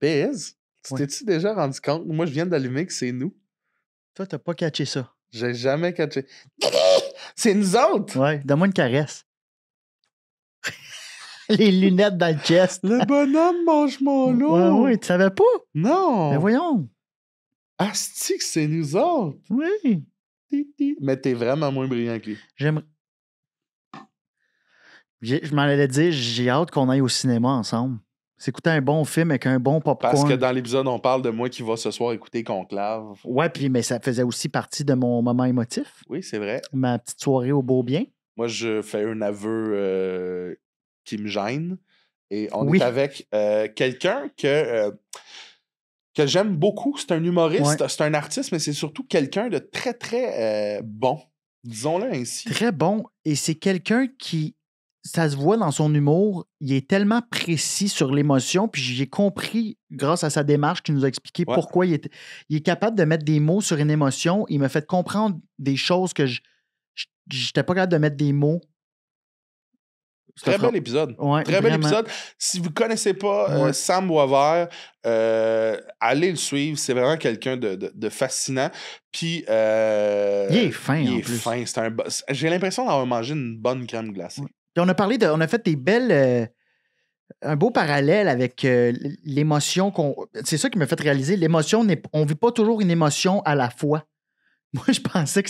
PS, tu Ouais. t'es-tu déjà rendu compte? Moi, je viens d'allumer que c'est nous. Toi, t'as pas catché ça. J'ai jamais catché. C'est nous autres! Ouais, donne-moi une caresse. Les lunettes dans le chest. Le bonhomme mange mon lot! Ouais, tu savais pas? Non! Ben voyons. Asti que c'est nous autres! Oui. Mais t'es vraiment moins brillant que lui. J'aimerais. Je m'en allais dire, j'ai hâte qu'on aille au cinéma ensemble. S'écouter un bon film avec un bon popcorn. Parce que dans l'épisode, on parle de moi qui va ce soir écouter Conclave. Ouais, puis mais ça faisait aussi partie de mon moment émotif. Oui, c'est vrai. Ma petite soirée au beau bien. Moi, je fais un aveu qui me gêne. Et on Oui. est avec quelqu'un que j'aime beaucoup. C'est un humoriste, c'est un artiste, mais c'est surtout quelqu'un de très, très bon. Disons-le ainsi. Très bon. Et c'est quelqu'un qui, ça se voit dans son humour, il est tellement précis sur l'émotion, puis j'ai compris, grâce à sa démarche, qu'il nous a expliqué Ouais. pourquoi il est capable de mettre des mots sur une émotion. Il m'a fait comprendre des choses que je n'étais pas capable de mettre des mots. Très bel épisode. Ouais, Très bel vraiment. épisode. Si vous ne connaissez pas Ouais. Sam Boisvert, allez le suivre. C'est vraiment quelqu'un de fascinant. Puis. Il est fin, il en est plus. fin. J'ai l'impression d'avoir mangé une bonne crème glacée. Ouais. Puis on a fait des belles. Un beau parallèle avec l'émotion qu'on. C'est ça qui m'a fait réaliser. L'émotion, on ne vit pas toujours une émotion à la fois. Moi, je pensais que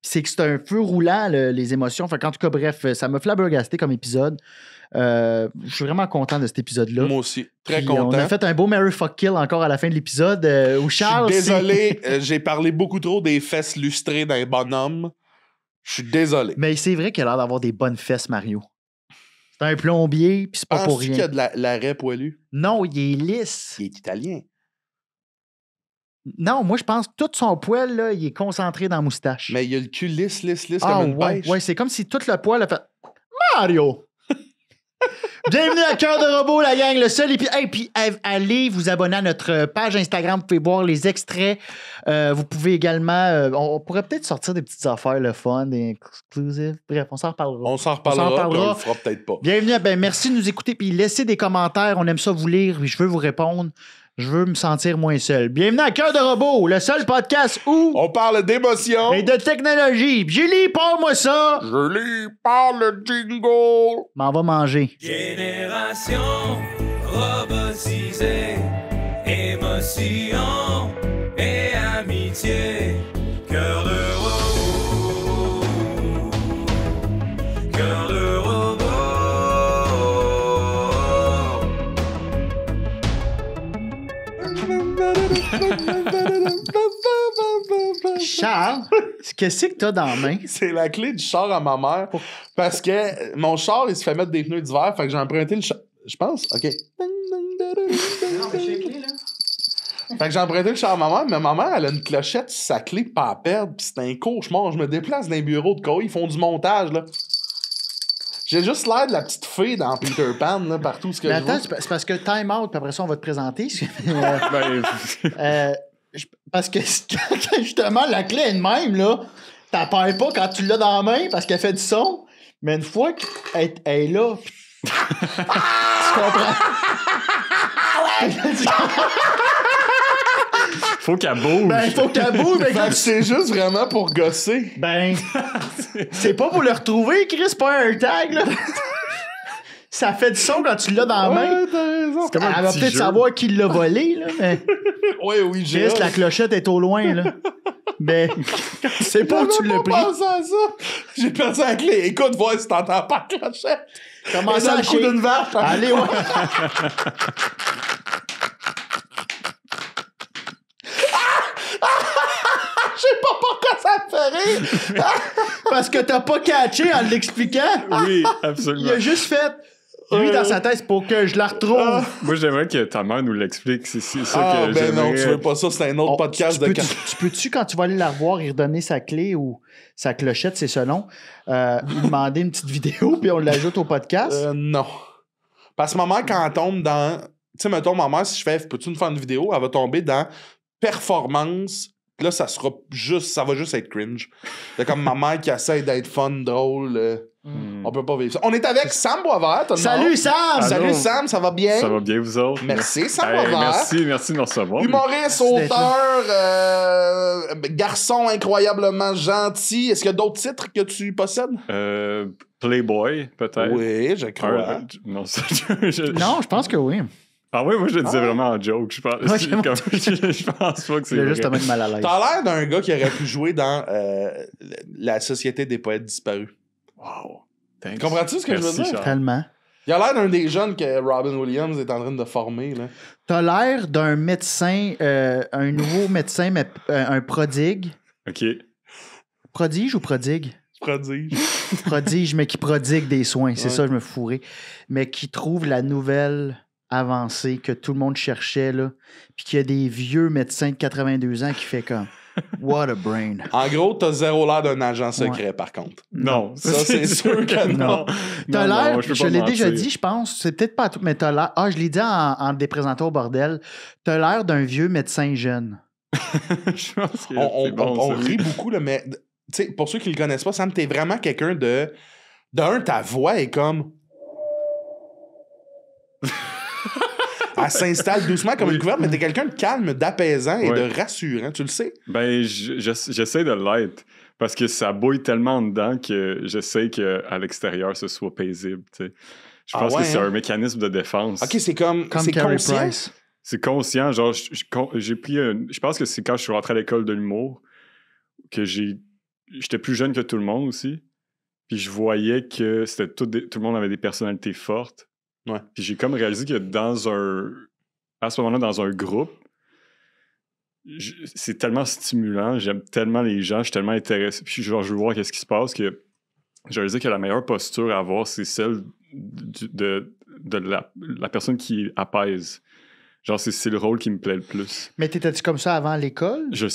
c'était un feu roulant, les émotions. Fait qu'en tout cas, bref, ça m'a flabbergasté comme épisode. Je suis vraiment content de cet épisode-là. Moi aussi. Très Puis, content. On a fait un beau Mary Fuck Kill encore à la fin de l'épisode où Charles. Je suis désolé, j'ai parlé beaucoup trop des fesses lustrées d'un bonhomme. Je suis désolé. Mais c'est vrai qu'il a l'air d'avoir des bonnes fesses, Mario. C'est un plombier, puis c'est pas pour Penses-tu rien. qu'il y a de l'arrêt poilu? Non, il est lisse. Il est italien. Non, moi, je pense que tout son poil, là, il est concentré dans la moustache. Mais il a le cul lisse Ah, comme une ouais, pêche. ouais, c'est comme si tout le poil a fait Mario! Bienvenue à Cœur de Robot, la gang, le seul épisode. Hey, puis allez vous abonner à notre page Instagram, vous pouvez voir les extraits. Vous pouvez également. On pourrait peut-être sortir des petites affaires, le fun, des exclusives. Bref, on s'en reparlera. On s'en reparlera, puis on le fera peut-être pas. Bienvenue, merci de nous écouter, puis laissez des commentaires. On aime ça vous lire, puis je veux vous répondre. Je veux me sentir moins seul. Bienvenue à Cœur de Robot, le seul podcast où on parle d'émotion et de technologie. Julie, parle-moi ça. Julie, parle le jingle. M'en va manger. Génération robotisée, émotion et amitié. Cœur de robot, cœur de robot. Charles, qu'est-ce que t'as dans la main? C'est la clé du char à ma mère. Parce que mon char, il se fait mettre des pneus d'hiver. Fait que j'ai emprunté le char. Je pense? OK. Fait que j'ai emprunté le char à ma mère, mais ma mère, elle a une clochette sur sa clé pas à perdre. Puis c'est un cauchemar. Je me déplace dans les bureaux de cas. Ils font du montage, là. J'ai juste l'air de la petite fée dans Peter Pan, là, partout ce que Mais je attends, vois. c'est parce que time out, puis après ça, on va te présenter. Parce que quand justement la clé est de même, là, t'en perds pas quand tu l'as dans la main parce qu'elle fait du son. Mais une fois qu'elle est là, tu comprends? Faut qu'elle bouge. Ben, il faut qu'elle bouge. Fait que c'est juste vraiment pour gosser. Ben, c'est pas pour le retrouver, Chris, c'est pas un tag, là. Ça fait du son quand tu l'as dans la main. Ouais, t'as raison. comme un Elle va petit peut-être jeu. savoir qui l'a volé, là. Mais Oui, j'ai. Chris, la clochette est au loin, là. Mais c'est pas où tu l'as pris. pensé à ça. J'ai perdu la clé. Écoute, vois si t'entends pas la clochette. Comment Et ça, dans le coup d'une vache. Allez, ouais. Je sais pas pourquoi ça me fait rire. Parce que t'as pas catché en l'expliquant. Oui, Il absolument. a juste fait. Lui, dans sa tête, c'est pour que je la retrouve. Moi, j'aimerais que ta mère nous l'explique. C'est ça Ah, que ben non, j'aimerais. tu veux pas ça, c'est un autre podcast de... Tu peux-tu, quand tu vas aller la revoir, y redonner sa clé ou sa clochette, c'est selon, lui demander une petite vidéo, puis on l'ajoute au podcast? Non. Parce que ma mère, quand elle tombe dans... Tu sais, mettons, ma mère, si je fais « Peux-tu nous faire une vidéo? » Elle va tomber dans « Performance ». Là, ça va juste être cringe. C'est comme ma mère qui essaie d'être fun, drôle. On peut pas vivre ça. On est avec Sam Boisvert, tout le Salut, monde. Sam! Salut Allô. Sam, ça va bien? Ça va bien, vous autres? Merci, Sam Hey, Boisvert. merci de me recevoir. Humoriste, Merci d'être auteur, garçon incroyablement gentil. Est-ce qu'il y a d'autres titres que tu possèdes? Playboy, peut-être. Oui, je crois. Non, ça, Non, je pense que oui. Ah oui, moi je le disais vraiment en joke. Je pense, Ouais, je pense pas que c'est Il a vrai. juste à mettre mal à l'aise. T'as l'air d'un gars qui aurait pu jouer dans la Société des poètes disparus. Wow. Thanks. Comprends-tu ce que je veux Merci, dire? Charles. Tellement. Il a l'air d'un des jeunes que Robin Williams est en train de former. Là. T'as l'air d'un médecin, un nouveau médecin, mais un prodigue. OK. Prodige ou prodigue? Prodige. Prodige, mais qui prodigue des soins. C'est Ouais. ça, je me fourrais. Mais qui trouve la nouvelle avancée que tout le monde cherchait, là. Puis qu'il y a des vieux médecins de 82 ans qui fait comme what a brain. En gros, t'as zéro l'air d'un agent secret, par contre. Non. Ça, c'est sûr que non. T'as Non, l'air, non, peux je pas l'ai déjà mentir. dit, je pense, c'est peut-être pas à tout, mais t'as l'air. Ah, je l'ai dit en te déprésentant au bordel. T'as l'air d'un vieux médecin jeune. Je pense que On c'est bon, ça. rit beaucoup, là, mais tu sais, pour ceux qui le connaissent pas, Sam, t'es vraiment quelqu'un de. D'un, ta voix est comme. Elle s'installe doucement comme une couverte, mais t'es quelqu'un de calme, d'apaisant et Ouais. de rassurant, tu le sais? Ben, j'essaie de l'être. Parce que ça bouille tellement dedans que j'essaie qu'à l'extérieur, ce soit paisible. Tu sais. Je Ah pense ouais, que c'est hein? un mécanisme de défense. Ok, c'est comme c'est Carey conscient. Price. C'est conscient. Genre, j'ai pris je pense que c'est quand je suis rentré à l'école de l'humour que j'étais plus jeune que tout le monde aussi. Puis je voyais que c'était tout le monde avait des personnalités fortes. Ouais. Puis j'ai comme réalisé que à ce moment-là, dans un groupe, c'est tellement stimulant, j'aime tellement les gens, je suis tellement intéressé, puis genre, je veux voir qu'est-ce qui se passe, que je réalisé que la meilleure posture à avoir, c'est celle de la personne qui apaise. Genre, c'est le rôle qui me plaît le plus. Mais t'étais-tu comme ça avant l'école? Je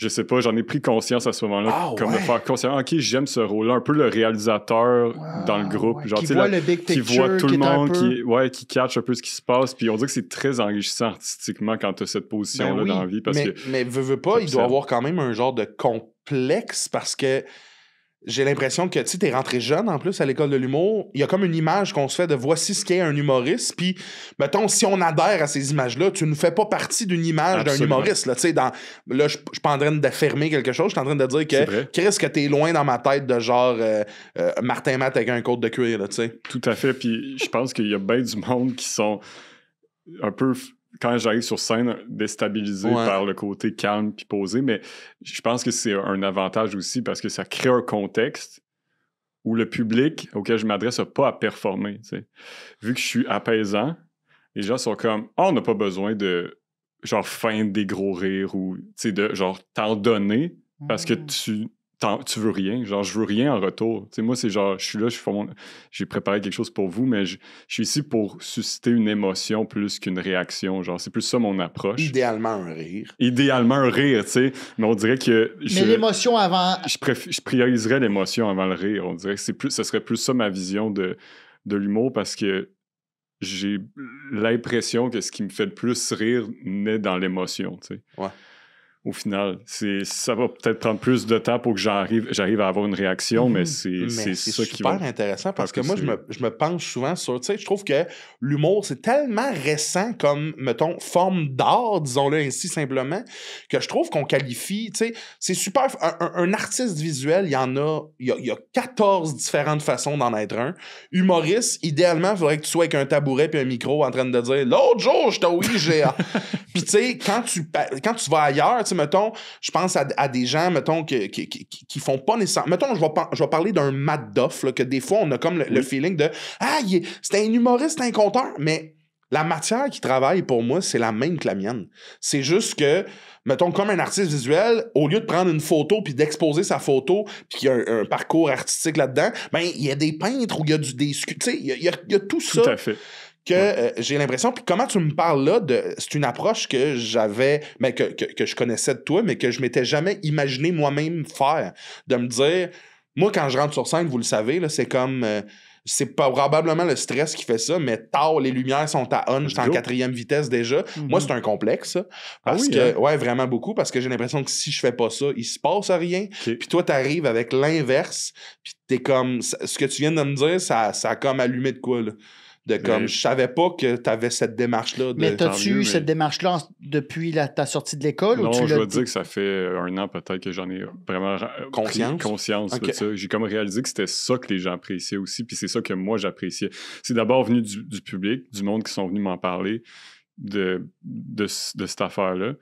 sais pas, j'en ai pris conscience à ce moment-là, Ah, comme ouais. de faire conscience, ok, j'aime ce rôle-là, un peu le réalisateur dans le groupe. Ouais, Genre, qui tu sais, voit la- le big qui picture, voit tout le qui est un monde, peu... qui catch un peu ce qui se passe. Puis on dirait que c'est très enrichissant artistiquement quand tu as cette position-là Ben oui, dans la vie. Parce mais, que mais veux pas, il doit t'observes. avoir quand même un genre de complexe parce que j'ai l'impression que, tu sais, t'es rentré jeune en plus à l'école de l'humour. Il y a comme une image qu'on se fait de voici ce qu'est un humoriste. Puis, mettons, si on adhère à ces images-là, tu ne fais pas partie d'une image d'un Absolument. humoriste. Là, tu sais, là, je suis pas en train d'affirmer quelque chose. Je suis en train de dire C'est que, vrai. Chris, que t'es loin dans ma tête de genre Martin Matt avec un côte de cuir, là, tu sais. tout à fait. Puis je pense qu'il y a bien du monde qui sont un peu, quand j'arrive sur scène, déstabilisés Ouais. par le côté calme puis posé. Mais je pense que c'est un avantage aussi parce que ça crée un contexte où le public auquel je m'adresse n'a pas à performer. Tu sais. Vu que je suis apaisant, les gens sont comme « Ah, on n'a pas besoin de genre feindre des gros rires ou tu sais, de genre t'en donner parce que tu veux rien. Genre, je veux rien en retour. Tu sais, moi, c'est genre, je suis là, j'ai préparé quelque chose pour vous, mais je suis ici pour susciter une émotion plus qu'une réaction. Genre, c'est plus ça mon approche. Idéalement, un rire. Idéalement, un rire, tu sais. Mais on dirait que Mais l'émotion avant... je prioriserais l'émotion avant le rire. On dirait que ce serait plus ça ma vision de l'humour parce que j'ai l'impression que ce qui me fait le plus rire naît dans l'émotion, tu sais. Ouais. Au final, ça va peut-être prendre plus de temps pour que j'arrive à avoir une réaction, mais c'est ça qui super va... intéressant parce que faire moi, plus je me penche souvent sur, tu sais, je trouve que l'humour, c'est tellement récent comme, mettons, forme d'art, disons-le ainsi simplement, que je trouve qu'on qualifie, tu sais, c'est super, un artiste visuel, il y a 14 différentes façons d'en être un. Humoriste, idéalement, il faudrait que tu sois avec un tabouret puis un micro en train de dire « L'autre jour, j'étais au IGA ». Puis tu sais, quand tu vas ailleurs, tu sais, mettons, je pense à des gens, mettons, qui font pas nécessairement... Mettons, je vais parler d'un Matt Duff, là, que des fois, on a comme le feeling de « Ah, c'est un humoriste, un conteur », mais la matière qu'il travaille, pour moi, c'est la même que la mienne. C'est juste que, mettons, comme un artiste visuel, au lieu de prendre une photo puis d'exposer sa photo puis qu'il y a un parcours artistique là-dedans, ben il y a des peintres ou il y a des sculpteurs, tu sais, il y a tout ça. Tout à fait. Que j'ai l'impression, puis comment tu me parles là, c'est une approche que j'avais, mais que je connaissais de toi, mais que je m'étais jamais imaginé moi-même faire, de me dire, moi quand je rentre sur scène, vous le savez, là, c'est comme, c'est probablement le stress qui fait ça, mais tard, les lumières sont à on, j'étais en Go. 4e vitesse déjà. Moi, c'est un complexe, ça. Parce oui, que, hein? ouais, vraiment beaucoup, parce que j'ai l'impression que si je fais pas ça, il se passe rien. OK. Puis toi, t'arrives avec l'inverse, puis t'es comme... Ce que tu viens de me dire, ça a comme allumé de quoi, là? De comme, Mais- je savais pas que t'avais cette démarche-là. Mais tant t'as-tu mieux, eu mais- cette démarche-là depuis ta sortie de l'école? Non, ou tu je l'as dois dire que ça fait 1 an peut-être que j'en ai vraiment pris Conscience? conscience Ok. de ça. J'ai comme réalisé que c'était ça que les gens appréciaient aussi, puis c'est ça que moi j'appréciais. C'est d'abord venu du public, du monde qui sont venus m'en parler de cette affaire-là.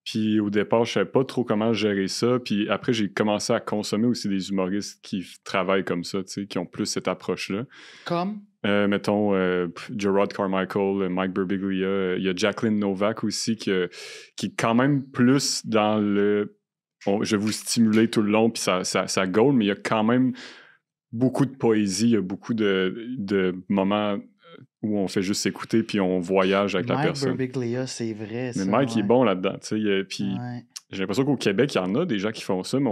Puis au départ, je savais pas trop comment gérer ça. Puis après, j'ai commencé à consommer aussi des humoristes qui travaillent comme ça, tu sais, qui ont plus cette approche-là. Comme? Mettons, Gerard Carmichael, Mike Birbiglia, il y a Jacqueline Novak aussi qui est quand même plus dans le... je vais vous stimuler tout le long, puis ça gaule, mais il y a quand même beaucoup de poésie, il y a beaucoup de moments où on fait juste s'écouter, puis on voyage avec la Mike personne. Birbiglia, c'est vrai, ça. Mais Mike, il est ouais. bon là-dedans, tu sais, puis... Ouais. J'ai l'impression qu'au Québec, il y en a des gens qui font ça, mais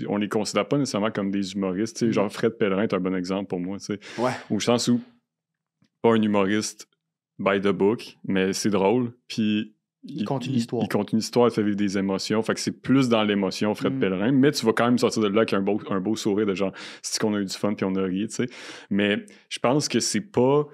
on les considère pas nécessairement comme des humoristes. Tu sais, genre Fred Pellerin est un bon exemple pour moi. Tu sais. Ouais. Au sens où, pas un humoriste by the book, mais c'est drôle. Puis Il compte une histoire. Il compte une histoire, il fait vivre des émotions. Fait que c'est plus dans l'émotion, Fred Pellerin. Mais tu vas quand même sortir de là avec un beau sourire de genre, c'est qu'on a eu du fun puis on a ri, tu sais. Mais je pense que c'est pas...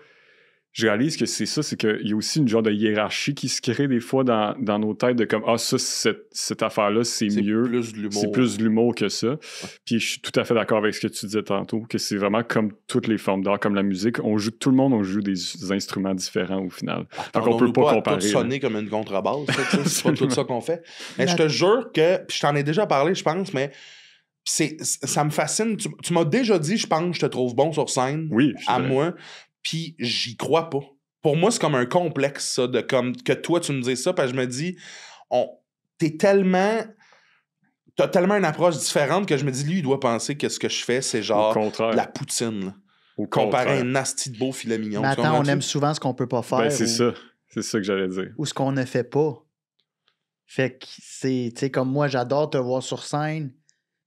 Je réalise que c'est ça, c'est qu'il y a aussi une genre de hiérarchie qui se crée des fois dans nos têtes de comme « Ah, ça, cette affaire-là, c'est mieux. » Plus de l'humour. C'est plus de l'humour que ça. Puis je suis tout à fait d'accord avec ce que tu disais tantôt, que c'est vraiment comme toutes les formes d'art, comme la musique. Tout le monde, on joue des instruments différents au final. Donc on peut pas comparer. À tout sonner comme une contrebasse, ça, tu sais, c'est pas tout ça qu'on fait. Mais La- je te jure que, puis je t'en ai déjà parlé, je pense, mais ça me fascine. Tu m'as déjà dit, je pense, je te trouve bon sur scène, Oui, à moi, puis j'y crois pas. Pour moi, c'est comme un complexe, ça, de comme que toi, tu me dis ça, parce que je me dis, t'as tellement une approche différente que je me dis, lui, il doit penser que ce que je fais, c'est Au genre contraire. de la poutine, là. Au Comparé à contraire. un nasty de beau filet mignon. Mais tu attends, on comprends-tu? aime souvent ce qu'on peut pas faire. Ben, c'est ou, ça. C'est ça que j'allais dire. ou ce qu'on ne fait pas. Fait que c'est, tu sais, comme moi, j'adore te voir sur scène.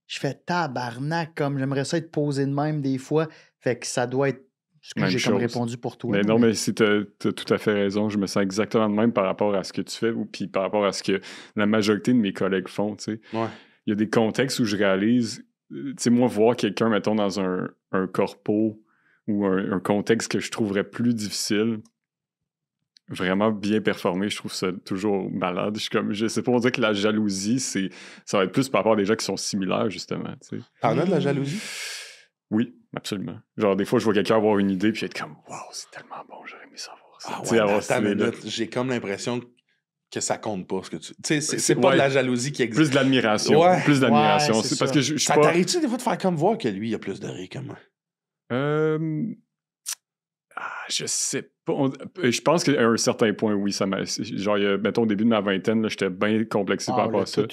Je fais tabarnak, comme j'aimerais ça être posé de même des fois. Fait que ça doit être ce que Même j'ai comme chose. répondu pour toi. Mais non, mais t'as tout à fait raison. Je me sens exactement de même par rapport à ce que tu fais ou puis par rapport à ce que la majorité de mes collègues font, tu sais. Ouais. Il y a des contextes où je réalise, tu sais, moi, voir quelqu'un, mettons, dans un corpo ou un contexte que je trouverais plus difficile, vraiment bien performer, je trouve ça toujours malade. Je sais pas, on dirait que la jalousie, ça va être plus par rapport à des gens qui sont similaires, justement, tu sais. T'en as de la jalousie? Oui, absolument. Genre, des fois, je vois quelqu'un avoir une idée puis être comme « Wow, c'est tellement bon, j'aurais aimé savoir ça. » Ah Tu sais, ouais, avoir attends cette une idée-là. minute, j'ai comme l'impression que ça compte pas ce que tu... Tu sais, c'est C'est- pas ouais. de la jalousie qui existe. Plus de l'admiration. Ouais. Plus d'admiration. Ouais, c'est parce ça. que je suis Ça pas... t'arrive-tu des fois de faire comme voir que lui, il a plus de riz que moi? Je sais pas. Je pense qu'à un certain point, oui, ça m'a... Genre, mettons, au début de ma vingtaine, là, j'étais bien complexé par rapport à ça.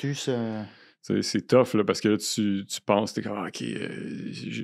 C'est tough, là, parce que là, tu penses, t'es comme, OK,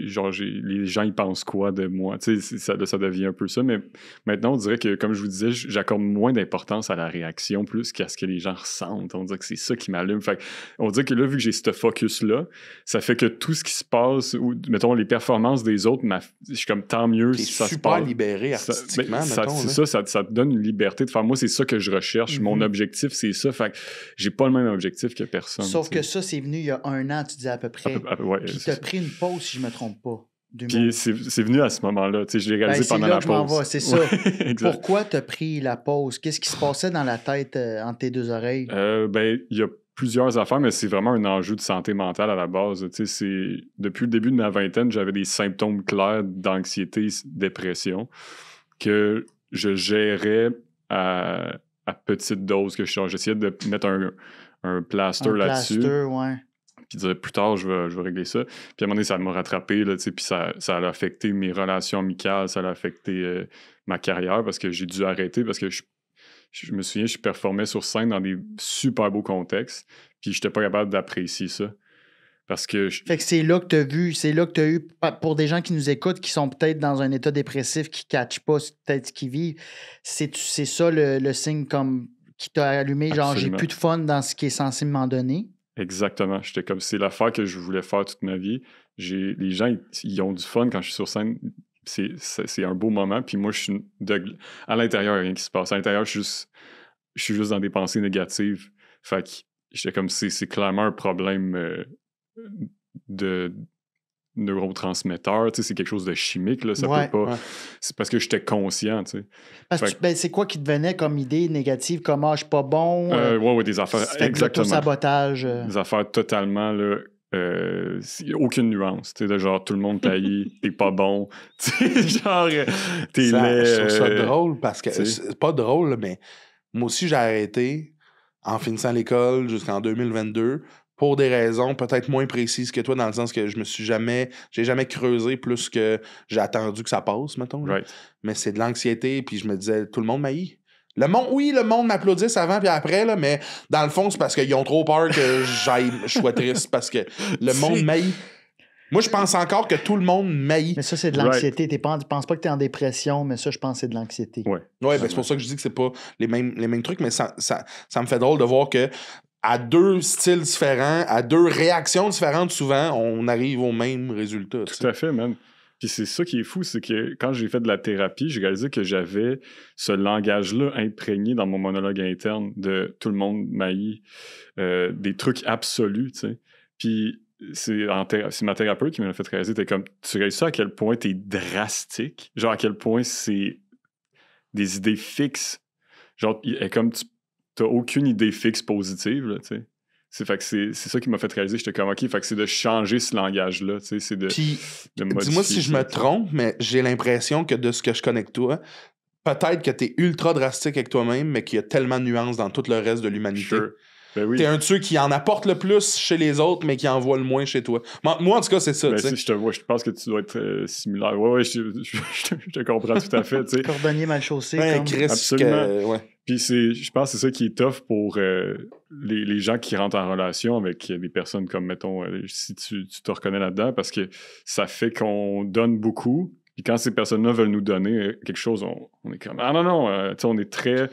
genre, les gens, ils pensent quoi de moi? Tu sais, ça devient un peu ça, mais maintenant, on dirait que, comme je vous disais, j'accorde moins d'importance à la réaction plus qu'à ce que les gens ressentent. On dirait que c'est ça qui m'allume. Fait on dirait que là, vu que j'ai ce focus-là, ça fait que tout ce qui se passe, ou, mettons, les performances des autres, je suis comme, tant mieux T'es si ça se super passe. libéré artistiquement, C'est mettons. ça, ça te donne une liberté de faire. Moi, c'est ça que je recherche. Mon objectif, c'est ça. Fait que j'ai pas le même objectif que personne. Sauf t'sais. que ça, c'est venu il y a 1 an, tu dis à peu près. Ouais, Puis c'est t'as ça. pris une pause, si je me trompe pas. Puis c'est venu à ce moment-là. Tu sais, je l'ai réalisé c'est pendant là la que je m'en pause. vais, c'est ça. Ouais, exact. Pourquoi t'as pris la pause? Qu'est-ce qui se passait dans la tête entre tes deux oreilles? Ben, il y a plusieurs affaires, mais c'est vraiment un enjeu de santé mentale à la base. Tu sais, depuis le début de ma vingtaine, j'avais des symptômes clairs d'anxiété, dépression, que je gérais à petite dose. J'essayais de mettre un plaster là-dessus. Ouais. Puis dire plus tard, je vais régler ça. Puis à un moment donné, ça m'a rattrapé, là, puis ça a affecté mes relations amicales, ça a affecté ma carrière parce que j'ai dû arrêter parce que je me souviens, je performais sur scène dans des super beaux contextes, puis j'étais pas capable d'apprécier ça. Parce que... Fait que c'est là que t'as vu, c'est là que t'as eu, pour des gens qui nous écoutent, qui sont peut-être dans un état dépressif, qui ne catchent pas peut-être ce qu'ils vivent, c'est ça le signe comme qui t'a allumé, genre Absolument. j'ai plus de fun dans ce qui est censé m'en donner. Exactement. J'étais comme, c'est l'affaire que je voulais faire toute ma vie. Les gens, ils ont du fun quand je suis sur scène. C'est un beau moment. Puis moi, à l'intérieur, il n'y a rien qui se passe. À l'intérieur, je suis juste dans des pensées négatives. Fait que j'étais comme, c'est clairement un problème de neurotransmetteur. Tu sais, c'est quelque chose de chimique, là. Ça Ouais. peut pas... Ouais. C'est parce que j'étais conscient, tu sais. Parce que Fait que- c'est quoi qui te venait comme idée négative, comme je suis pas bon, ouais, des affaires... fait que Exactement. l'auto-sabotage. Des affaires totalement, là... aucune nuance, tu sais, de genre tout le monde taillit, t'es pas bon, tu sais, genre t'es laid. Je trouve ça drôle parce que tu sais. c'est pas drôle, là, mais moi aussi j'ai arrêté en finissant l'école jusqu'en 2022 pour des raisons peut-être moins précises que toi, dans le sens que j'ai jamais creusé plus que j'ai attendu que ça passe, mettons. là. Right. Mais c'est de l'anxiété, puis je me disais, tout le monde m'haït. Le monde m'applaudisse avant puis après, là, mais dans le fond, c'est parce qu'ils ont trop peur que je sois triste parce que le monde m'haït. Moi, je pense encore que tout le monde m'haït. Mais ça, c'est de l'anxiété. Tu penses pas que tu es en dépression, mais ça, je pense que c'est de l'anxiété. Ouais. Ouais, ben c'est pour ça que je dis que c'est pas les mêmes trucs, mais ça me fait drôle de voir que à deux styles différents, à deux réactions différentes, souvent, on arrive au même résultat. tu Tout sais. à fait, man. Puis c'est ça qui est fou, c'est que quand j'ai fait de la thérapie, j'ai réalisé que j'avais ce langage-là imprégné dans mon monologue interne de tout le monde m'haït, des trucs absolus, tu sais. Puis c'est ma thérapeute qui m'a fait réaliser, t'es comme, tu réalises ça à quel point t'es drastique, genre à quel point c'est des idées fixes. Genre, comme t'as aucune idée fixe positive, là, tu sais. Fait que c'est ça qui m'a fait réaliser. J'étais comme, OK, fait que c'est de changer ce langage-là, tu sais, c'est de Puis, modifier dis-moi si je me ça. trompe, mais j'ai l'impression que de ce que je connais que toi, peut-être que t'es ultra drastique avec toi-même, mais qu'il y a tellement de nuances dans tout le reste de l'humanité. Sure. Ben oui. T'es un de ceux qui en apporte le plus chez les autres, mais qui en voit le moins chez toi. Moi, en tout cas, c'est ça, Ben, tu sais. si je te vois, je pense que tu dois être similaire. Ouais, je te comprends tout à fait, tu sais. Cordonnier mal chaussé. Ouais, comme... Chris, Absolument. ouais. Puis je pense que c'est ça qui est tough pour les gens qui rentrent en relation avec des personnes comme, mettons, si tu te reconnais là-dedans, parce que ça fait qu'on donne beaucoup. Puis quand ces personnes-là veulent nous donner quelque chose, on est comme, ah non, tu sais, on est très...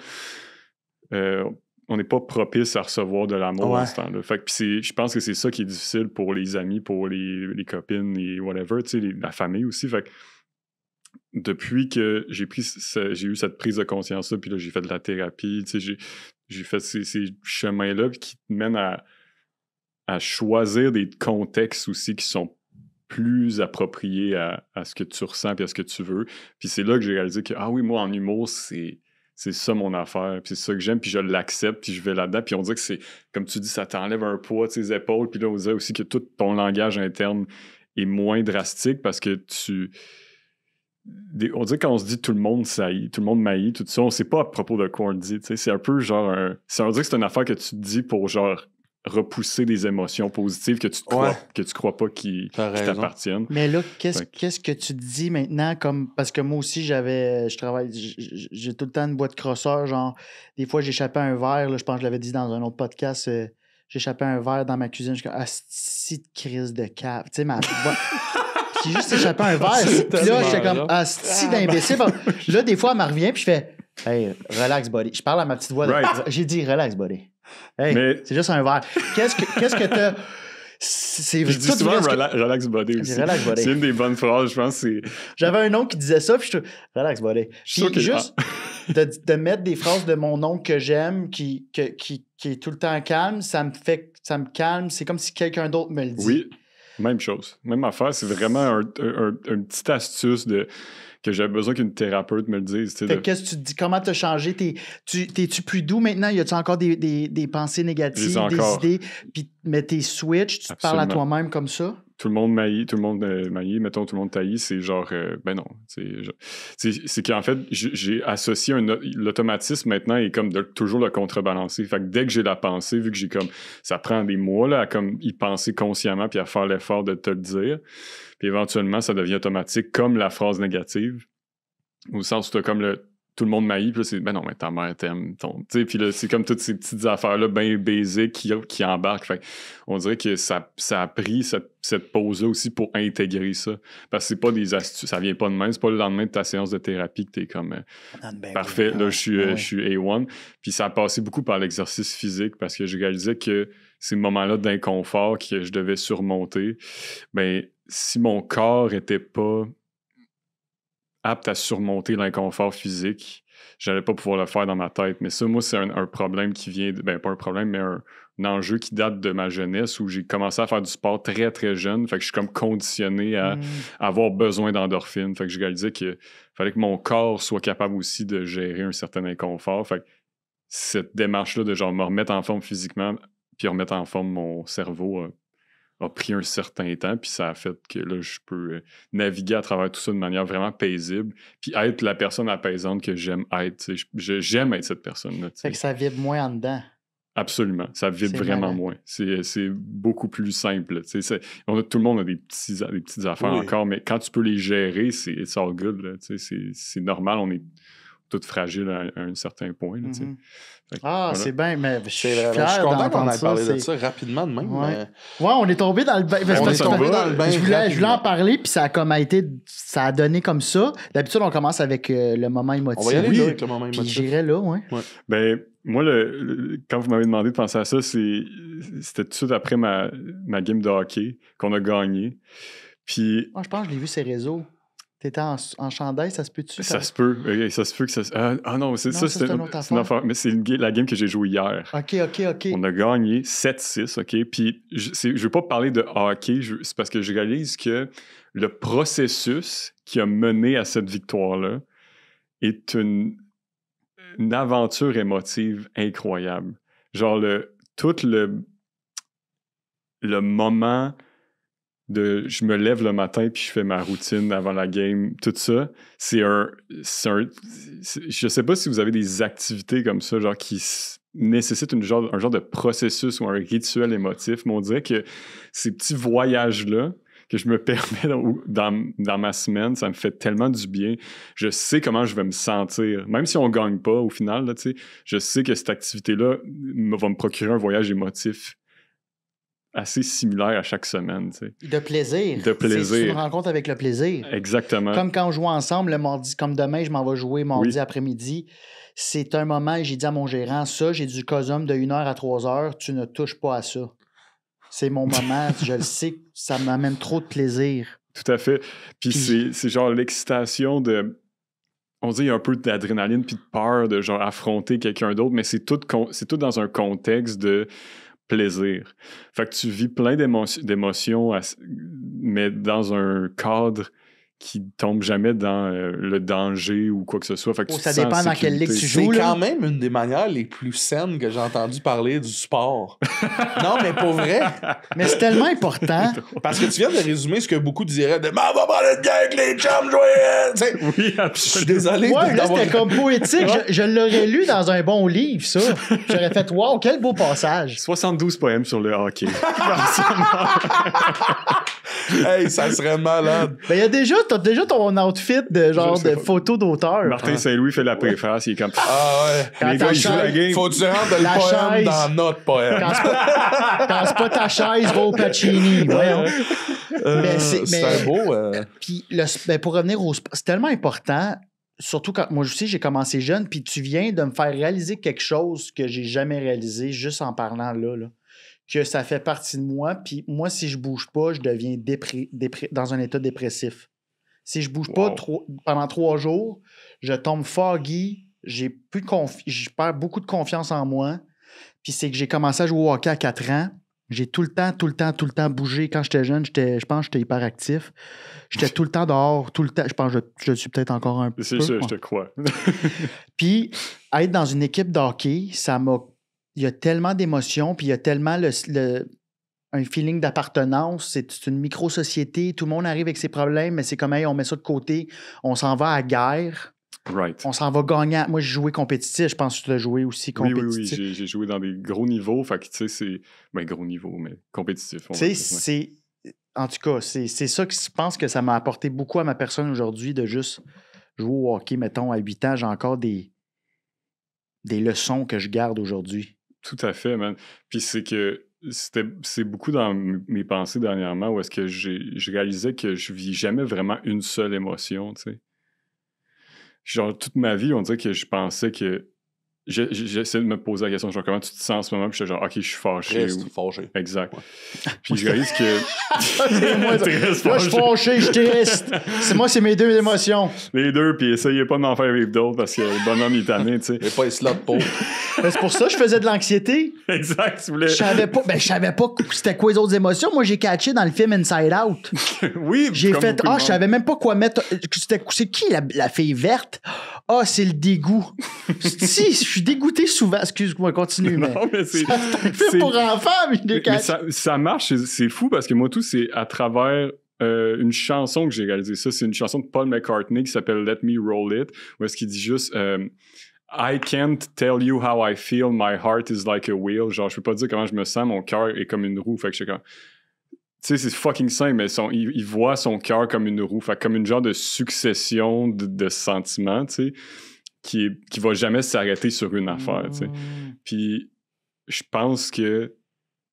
on n'est pas propice à recevoir de l'amour Ouais. en ce temps-là. Fait que je pense que c'est ça qui est difficile pour les amis, pour les copines et whatever, tu sais, la famille aussi. Fait que depuis que j'ai eu cette prise de conscience-là, puis là, j'ai fait de la thérapie, tu sais, j'ai fait ces chemins-là qui te mènent à choisir des contextes aussi qui sont plus appropriés à ce que tu ressens et à ce que tu veux. Puis c'est là que j'ai réalisé que, ah oui, moi, en humour, c'est ça mon affaire, puis c'est ça que j'aime, puis je l'accepte, puis je vais là-dedans, puis on dirait que c'est, comme tu dis, ça t'enlève un poids de tes épaules, puis là, on dirait aussi que tout ton langage interne est moins drastique parce que on dirait quand on se dit tout le monde s'haït, tout le monde m'haït, tout ça, on sait pas à propos de quoi on le dit, tu sais, c'est un peu genre on dirait que c'est une affaire que tu te dis pour genre repousser des émotions positives que tu crois pas qui t'appartiennent. Mais là, qu'est-ce que tu te dis maintenant, comme parce que moi aussi je travaille, j'ai tout le temps une boîte crosseur, genre des fois j'échappais un verre, là, je pense que je l'avais dit dans un autre podcast, j'échappais un verre dans ma cuisine, je suis comme asti de crise de cave, tu sais j'ai juste échappé un verre, puis là j'étais comme asti d'imbécile. Là des fois elle me revient puis je fais hey, relax buddy, je parle à ma petite voix, j'ai dit relax buddy. Hey, mais... c'est juste un verre. Qu'est-ce que t'as... Je dis souvent relax body aussi. Relax body. C'est une des bonnes phrases, je pense. J'avais un oncle qui disait ça, puis je relax body. Puis juste de mettre des phrases de mon oncle que j'aime, qui est tout le temps calme, ça me calme. C'est comme si quelqu'un d'autre me le dit. Oui, même chose. Même affaire. C'est vraiment une petite astuce que j'avais besoin qu'une thérapeute me le dise. Qu'est-ce que tu te dis? Comment t'as changé? T'es-tu plus doux maintenant? Y a-tu encore des pensées négatives, des idées? Mais t'es switch, tu te parles à toi-même comme ça? Tout le monde m'haït, mettons, tout le monde t'haït, c'est genre, ben non. C'est qu'en fait, j'ai associé l'automatisme maintenant est comme de toujours le contrebalancer. Fait que dès que j'ai la pensée, vu que j'ai comme, ça prend des mois là, à comme y penser consciemment puis à faire l'effort de te le dire. Puis éventuellement, ça devient automatique comme la phrase négative. Au sens où t'as comme tout le monde m'haït, puis là, c'est, ben non, mais ta mère t'aime. Tu sais, puis là, c'est comme toutes ces petites affaires-là bien basiques qui embarquent. Fait on dirait que ça a pris cette pause-là aussi pour intégrer ça. Parce que c'est pas des astuces, ça vient pas de même. C'est pas le lendemain de ta séance de thérapie que t'es comme parfait, là, je suis A1. Puis ça a passé beaucoup par l'exercice physique parce que je réalisais que ces moments-là d'inconfort que je devais surmonter, ben si mon corps était pas apte à surmonter l'inconfort physique, j'allais pas pouvoir le faire dans ma tête. Mais ça, moi, c'est un problème qui vient... pas un problème, mais un enjeu qui date de ma jeunesse où j'ai commencé à faire du sport très, très jeune. Fait que je suis comme conditionné à avoir besoin d'endorphines. Fait que je réalisais qu'il fallait que mon corps soit capable aussi de gérer un certain inconfort. Fait que cette démarche-là de genre me remettre en forme physiquement puis remettre en forme mon cerveau a pris un certain temps, puis ça a fait que là, je peux naviguer à travers tout ça de manière vraiment paisible, puis être la personne apaisante que j'aime être. J'aime être cette personne-là. Fait que ça vibre moins en dedans. Absolument. Ça vibre vraiment moins. C'est beaucoup plus simple. Tout le monde a des petites affaires encore, mais quand tu peux les gérer, it's all good. Là, c'est normal, on est tous fragiles à un certain point. Là, voilà. C'est bien, mais je suis content qu'on ait parlé de ça rapidement de même. Ouais, on est tombé dans le bain. Je voulais en parler, puis ça a comme été... Ça a donné comme ça. D'habitude, on commence avec le moment émotif. On va y aller là avec le moment émotif. Puis j'irai là, Ben, moi, quand vous m'avez demandé de penser à ça, c'était tout de suite après ma game de hockey qu'on a gagné. Puis... je pense que je l'ai vu sur les réseaux. T'étais en chandail, ça se peut-tu? Ça se peut. Ça se peut que ça... non, c'est une autre affaire. Mais c'est la game que j'ai jouée hier. OK. On a gagné 7-6, OK? Puis je ne veux pas parler de hockey, c'est parce que je réalise que le processus qui a mené à cette victoire-là est une aventure émotive incroyable. Genre, tout le moment... je me lève le matin puis je fais ma routine avant la game, tout ça, je sais pas si vous avez des activités comme ça, genre qui nécessitent un genre de processus ou un rituel émotif, mais on dirait que ces petits voyages-là que je me permets dans ma semaine, ça me fait tellement du bien. Je sais comment je vais me sentir. Même si on gagne pas au final, là, je sais que cette activité-là va me procurer un voyage émotif assez similaire à chaque semaine. De plaisir. C'est une rencontre avec le plaisir. Exactement. Comme quand on joue ensemble le mardi, comme demain, je m'en vais jouer mardi après-midi. C'est un moment, j'ai dit à mon gérant, j'ai du COSOM de 1h à 3h, tu ne touches pas à ça. C'est mon moment, je le sais, ça m'amène trop de plaisir. Tout à fait. Puis c'est genre l'excitation de... On dit il y a un peu d'adrénaline puis de peur de genre affronter quelqu'un d'autre, mais c'est tout dans un contexte de plaisir. Fait que tu vis plein d'émotions, mais dans un cadre qui tombe jamais dans le danger ou quoi que ce soit. Fait que ça dépend dans quelle ligue tu joues. C'est quand même une des manières les plus saines que j'ai entendu parler du sport. Non, mais pour vrai. Mais c'est tellement important. Parce que tu viens de résumer ce que beaucoup diraient de « Mais on va parler de gars avec les chums jouer! » Oui, absolument. Je suis désolé. Ouais, là, c'était comme poétique. Je l'aurais lu dans un bon livre, ça. J'aurais fait « Wow, quel beau passage! » 72 poèmes sur le hockey. Hey, ça serait malade. Ben, t'as déjà ton outfit de genre de photo d'auteur. Martin Saint-Louis fait la préface, il est comme... Ah ouais. Les gars, ils jouent la game. Faut que tu rentres le poème dans notre poème. Quand c'est pas ta chaise, va au Pacini. Voyons. C'est beau. Puis pour revenir au sport, c'est tellement important, surtout quand moi aussi j'ai commencé jeune, puis tu viens de me faire réaliser quelque chose que j'ai jamais réalisé juste en parlant là. Que ça fait partie de moi, puis moi, si je bouge pas, je deviens dans un état dépressif. Si je bouge pas pendant 3 jours, je tombe foggy, je perds beaucoup de confiance en moi, puis c'est que j'ai commencé à jouer au hockey à 4 ans, j'ai tout le temps bougé. Quand j'étais jeune, je pense que j'étais hyperactif. J'étais tout le temps dehors, tout le temps. Je pense que je suis peut-être encore un peu. C'est sûr, je te crois. Puis, être dans une équipe de hockey, il y a tellement d'émotions, puis il y a tellement un feeling d'appartenance. C'est une micro-société. Tout le monde arrive avec ses problèmes, mais c'est comme, hey, on met ça de côté. On s'en va à la guerre. Right. On s'en va gagner. Moi, j'ai joué compétitif. Je pense que tu l'as joué aussi compétitif. Oui. J'ai joué dans des gros niveaux. Fait que, tu sais, c'est... Ben, gros niveaux, mais compétitif. Tu sais, en tout cas, c'est ça que je pense que ça m'a apporté beaucoup à ma personne aujourd'hui de juste jouer au hockey. Mettons, à 8 ans, j'ai encore des leçons que je garde aujourd'hui. Tout à fait, man. Puis c'est beaucoup dans mes pensées dernièrement où est-ce que je réalisais que je vis jamais vraiment une seule émotion, tu sais. Genre, toute ma vie, on dirait que je pensais que j'essaie de me poser la question, genre, comment tu te sens en ce moment? Puis j'étais genre, OK, je suis fâché. Reste fâché. Exact. Puis je réalise que... C'est moi, Tu restes moi, je suis fâché, je suis triste. C'est mes deux émotions. Les deux, puis essayez pas de m'en faire vivre d'autres parce que le bonhomme il est tanné, tu sais. Et pas les slots pauvres. Ben, c'est pour ça que je faisais de l'anxiété. Exact, tu voulais... Je savais pas c'était quoi les autres émotions. Moi, j'ai catché dans le film Inside Out. Oui, J'ai comme fait, beaucoup de monde. je savais même pas quoi mettre. C'est qui la fille verte? Ah, c'est le dégoût. Si, je suis dégoûté souvent. Excuse-moi, continue, mais. Non, mais c'est... Un film pour enfants, mais je l'ai Mais catché. ça marche, c'est fou parce que moi, tout, c'est à travers une chanson que j'ai réalisé ça. C'est une chanson de Paul McCartney qui s'appelle Let Me Roll It, où est-ce qu'il dit juste I can't tell you how I feel, my heart is like a wheel. Genre, je peux pas dire comment je me sens, mon cœur est comme une roue. Fait que je suis comme... Tu sais, c'est fucking simple, mais il voit son cœur comme une roue. Fait comme une genre de succession de sentiments, tu sais, qui va jamais s'arrêter sur une affaire, tu sais. Puis je pense que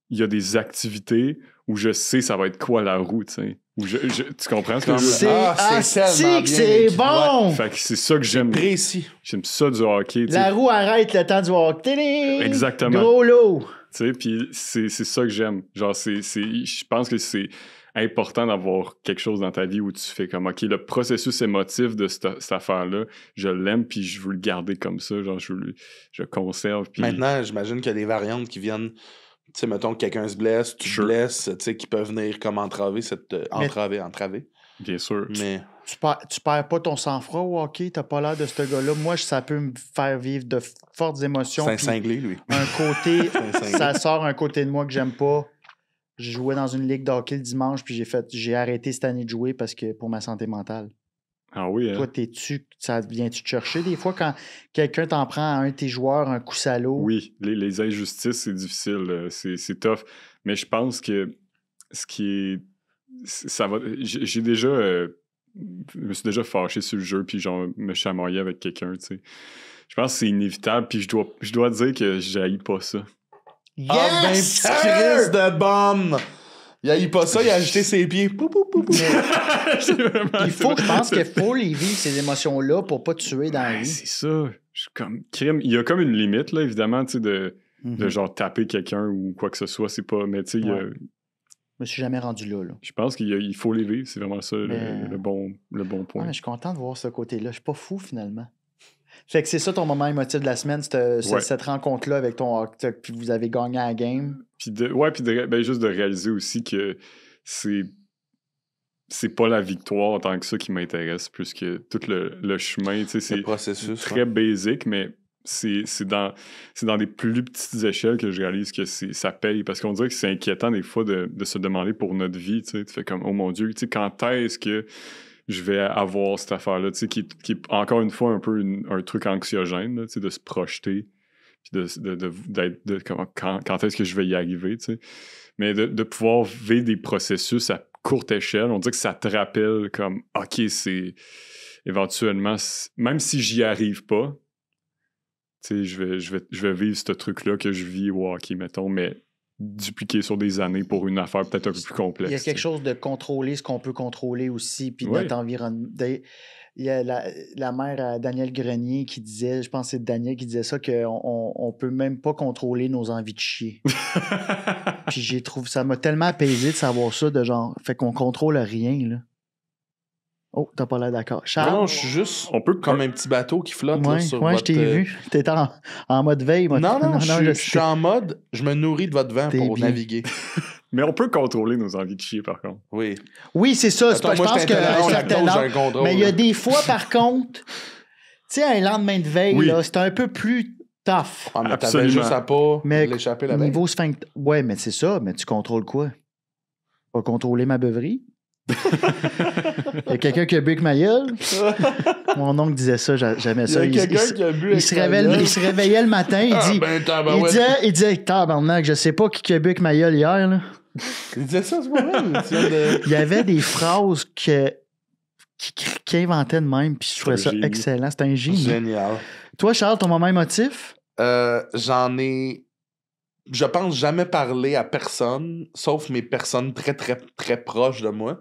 il y a des activités où je sais ça va être quoi la roue, tu sais. Tu comprends ce que je veux dire? C'est tellement bien c'est écrit. bon! Fait que c'est ça que j'aime. Précis. J'aime ça du hockey, tu sais. La roue arrête le temps du hockey. Tadam! Exactement. Gros lot. Tu sais, puis c'est ça que j'aime. Genre, je pense que c'est important d'avoir quelque chose dans ta vie où tu fais comme, OK, le processus émotif de cette affaire-là, je l'aime, puis je veux le garder comme ça. Genre, je le conserve. Puis... Maintenant, j'imagine qu'il y a des variantes qui viennent... Tu sais, mettons que quelqu'un se blesse, tu te blesses, tu sais, qui peuvent venir comme entraver entraver. Bien sûr. Mais... Tu perds pas ton sang-froid au hockey, t'as pas l'air de ce gars-là. Moi, ça peut me faire vivre de fortes émotions. C'est un puis cinglé, lui. Un côté, un cinglé. ça sort un côté de moi que j'aime pas. Je jouais dans une ligue de hockey le dimanche, puis j'ai arrêté cette année de jouer parce que pour ma santé mentale. Ah oui, hein? Toi, ça viens-tu te chercher des fois quand quelqu'un t'en prend à un de tes joueurs, un coup salaud? Oui, les injustices, c'est difficile, c'est tough. Mais je pense que ce qui est... Ça va... J'ai déjà... je me suis déjà fâché sur le jeu, puis genre me chamailler avec quelqu'un, tu sais. Je pense que c'est inévitable, puis je dois dire que j'haïs pas ça. Yes, Ah ben, sir! Chris de bombe! Il a eu pas ça, il a agité ses pieds. Pou, pou, pou, pou. Je pense qu'il faut les vivre, ces émotions-là, pour pas tuer dans la Ouais, vie. c'est ça. Je suis comme crime. Il y a comme une limite, là, évidemment, tu sais, de genre taper quelqu'un ou quoi que ce soit. C'est pas. Mais tu sais, Ouais. Je me suis jamais rendu là. je pense qu'il faut les vivre. C'est vraiment ça le bon point. Ouais, mais je suis content de voir ce côté-là. Je suis pas fou, finalement. Fait que c'est ça ton moment émotif de la semaine, cette rencontre-là avec ton hockey, puis vous avez gagné la game. Puis juste de réaliser aussi que c'est pas la victoire en tant que ça qui m'intéresse, plus que tout le chemin. Tu sais, c'est Le processus. très basic, mais c'est dans des plus petites échelles que je réalise que ça paye. Parce qu'on dirait que c'est inquiétant des fois de se demander pour notre vie. Tu sais, tu fais comme, oh mon Dieu, tu sais, quand est-ce que je vais avoir cette affaire-là, tu sais, qui est encore une fois un peu un truc anxiogène, là, tu sais, de se projeter, puis d'être quand est-ce que je vais y arriver, tu sais. Mais de pouvoir vivre des processus à courte échelle, on dirait que ça te rappelle comme, OK, c'est éventuellement, même si j'y arrive pas, tu sais, je vais vivre ce truc-là que je vis au hockey, mettons, mais dupliquer sur des années pour une affaire peut-être un peu plus complexe. Il y a quelque chose de contrôler ce qu'on peut contrôler aussi, puis Ouais. notre environnement. Il y a la mère à Daniel Grenier qui disait, je pense que c'est Daniel qui disait ça, qu'on peut même pas contrôler nos envies de chier. Puis ça m'a tellement apaisé de savoir ça, de genre, fait qu'on contrôle rien, là. Oh, t'as pas l'air d'accord. Charles? Non, je suis juste On peut comme un petit bateau qui flotte là, Ouais, sur ouais, votre... je t'ai vu. T'étais en mode veille. Moi. Non, je sais. suis en mode, je me nourris de votre vent T'es pour bien. naviguer. Mais on peut contrôler nos envies de chier, par contre. Oui. Oui, c'est ça. Attends, Je moi, pense je que suis intolérant au certain lactose, j'ai âge- un contrôle. Mais il y a des fois, par contre, tu sais, un lendemain de veille, Oui. là, c'est un peu plus tough. Ah, mais t'avais Absolument. juste à pas Mais l'échapper la veille. niveau sphincter. Ouais, mais c'est ça. Mais tu contrôles quoi? Pas contrôler ma beuverie? Il y a quelqu'un qui a bu avec ma gueule? Mon oncle disait ça, j'aimais Il y ça. a quelqu'un qui a bu avec ta gueule. Il se réveillait le matin, il dit... Il disait, tabarnak, je sais pas qui a bu avec ma gueule hier, là. Il disait ça, c'est moi-même. Il y avait des phrases qui inventait de même, puis je trouvais ça un génie. excellent. C'est un génie. Génial. Toi, Charles, ton moment émotif? J'en ai... Je pense jamais parler à personne, sauf mes personnes très, très, très proches de moi.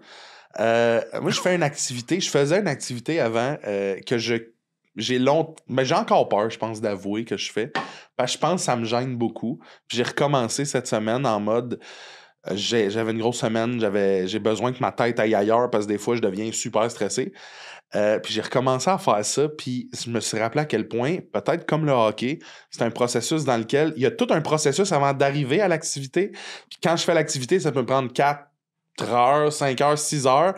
Moi, je faisais une activité avant que je Mais j'ai encore peur, je pense, d'avouer que je fais. Parce que je pense que ça me gêne beaucoup. Puis j'ai recommencé cette semaine en mode... J'avais une grosse semaine, j'ai besoin que ma tête aille ailleurs parce que des fois, je deviens super stressé. Puis j'ai recommencé à faire ça, puis je me suis rappelé à quel point, peut-être comme le hockey, c'est un processus dans lequel il y a tout un processus avant d'arriver à l'activité. Puis quand je fais l'activité, ça peut me prendre 4 heures, 5 heures, 6 heures,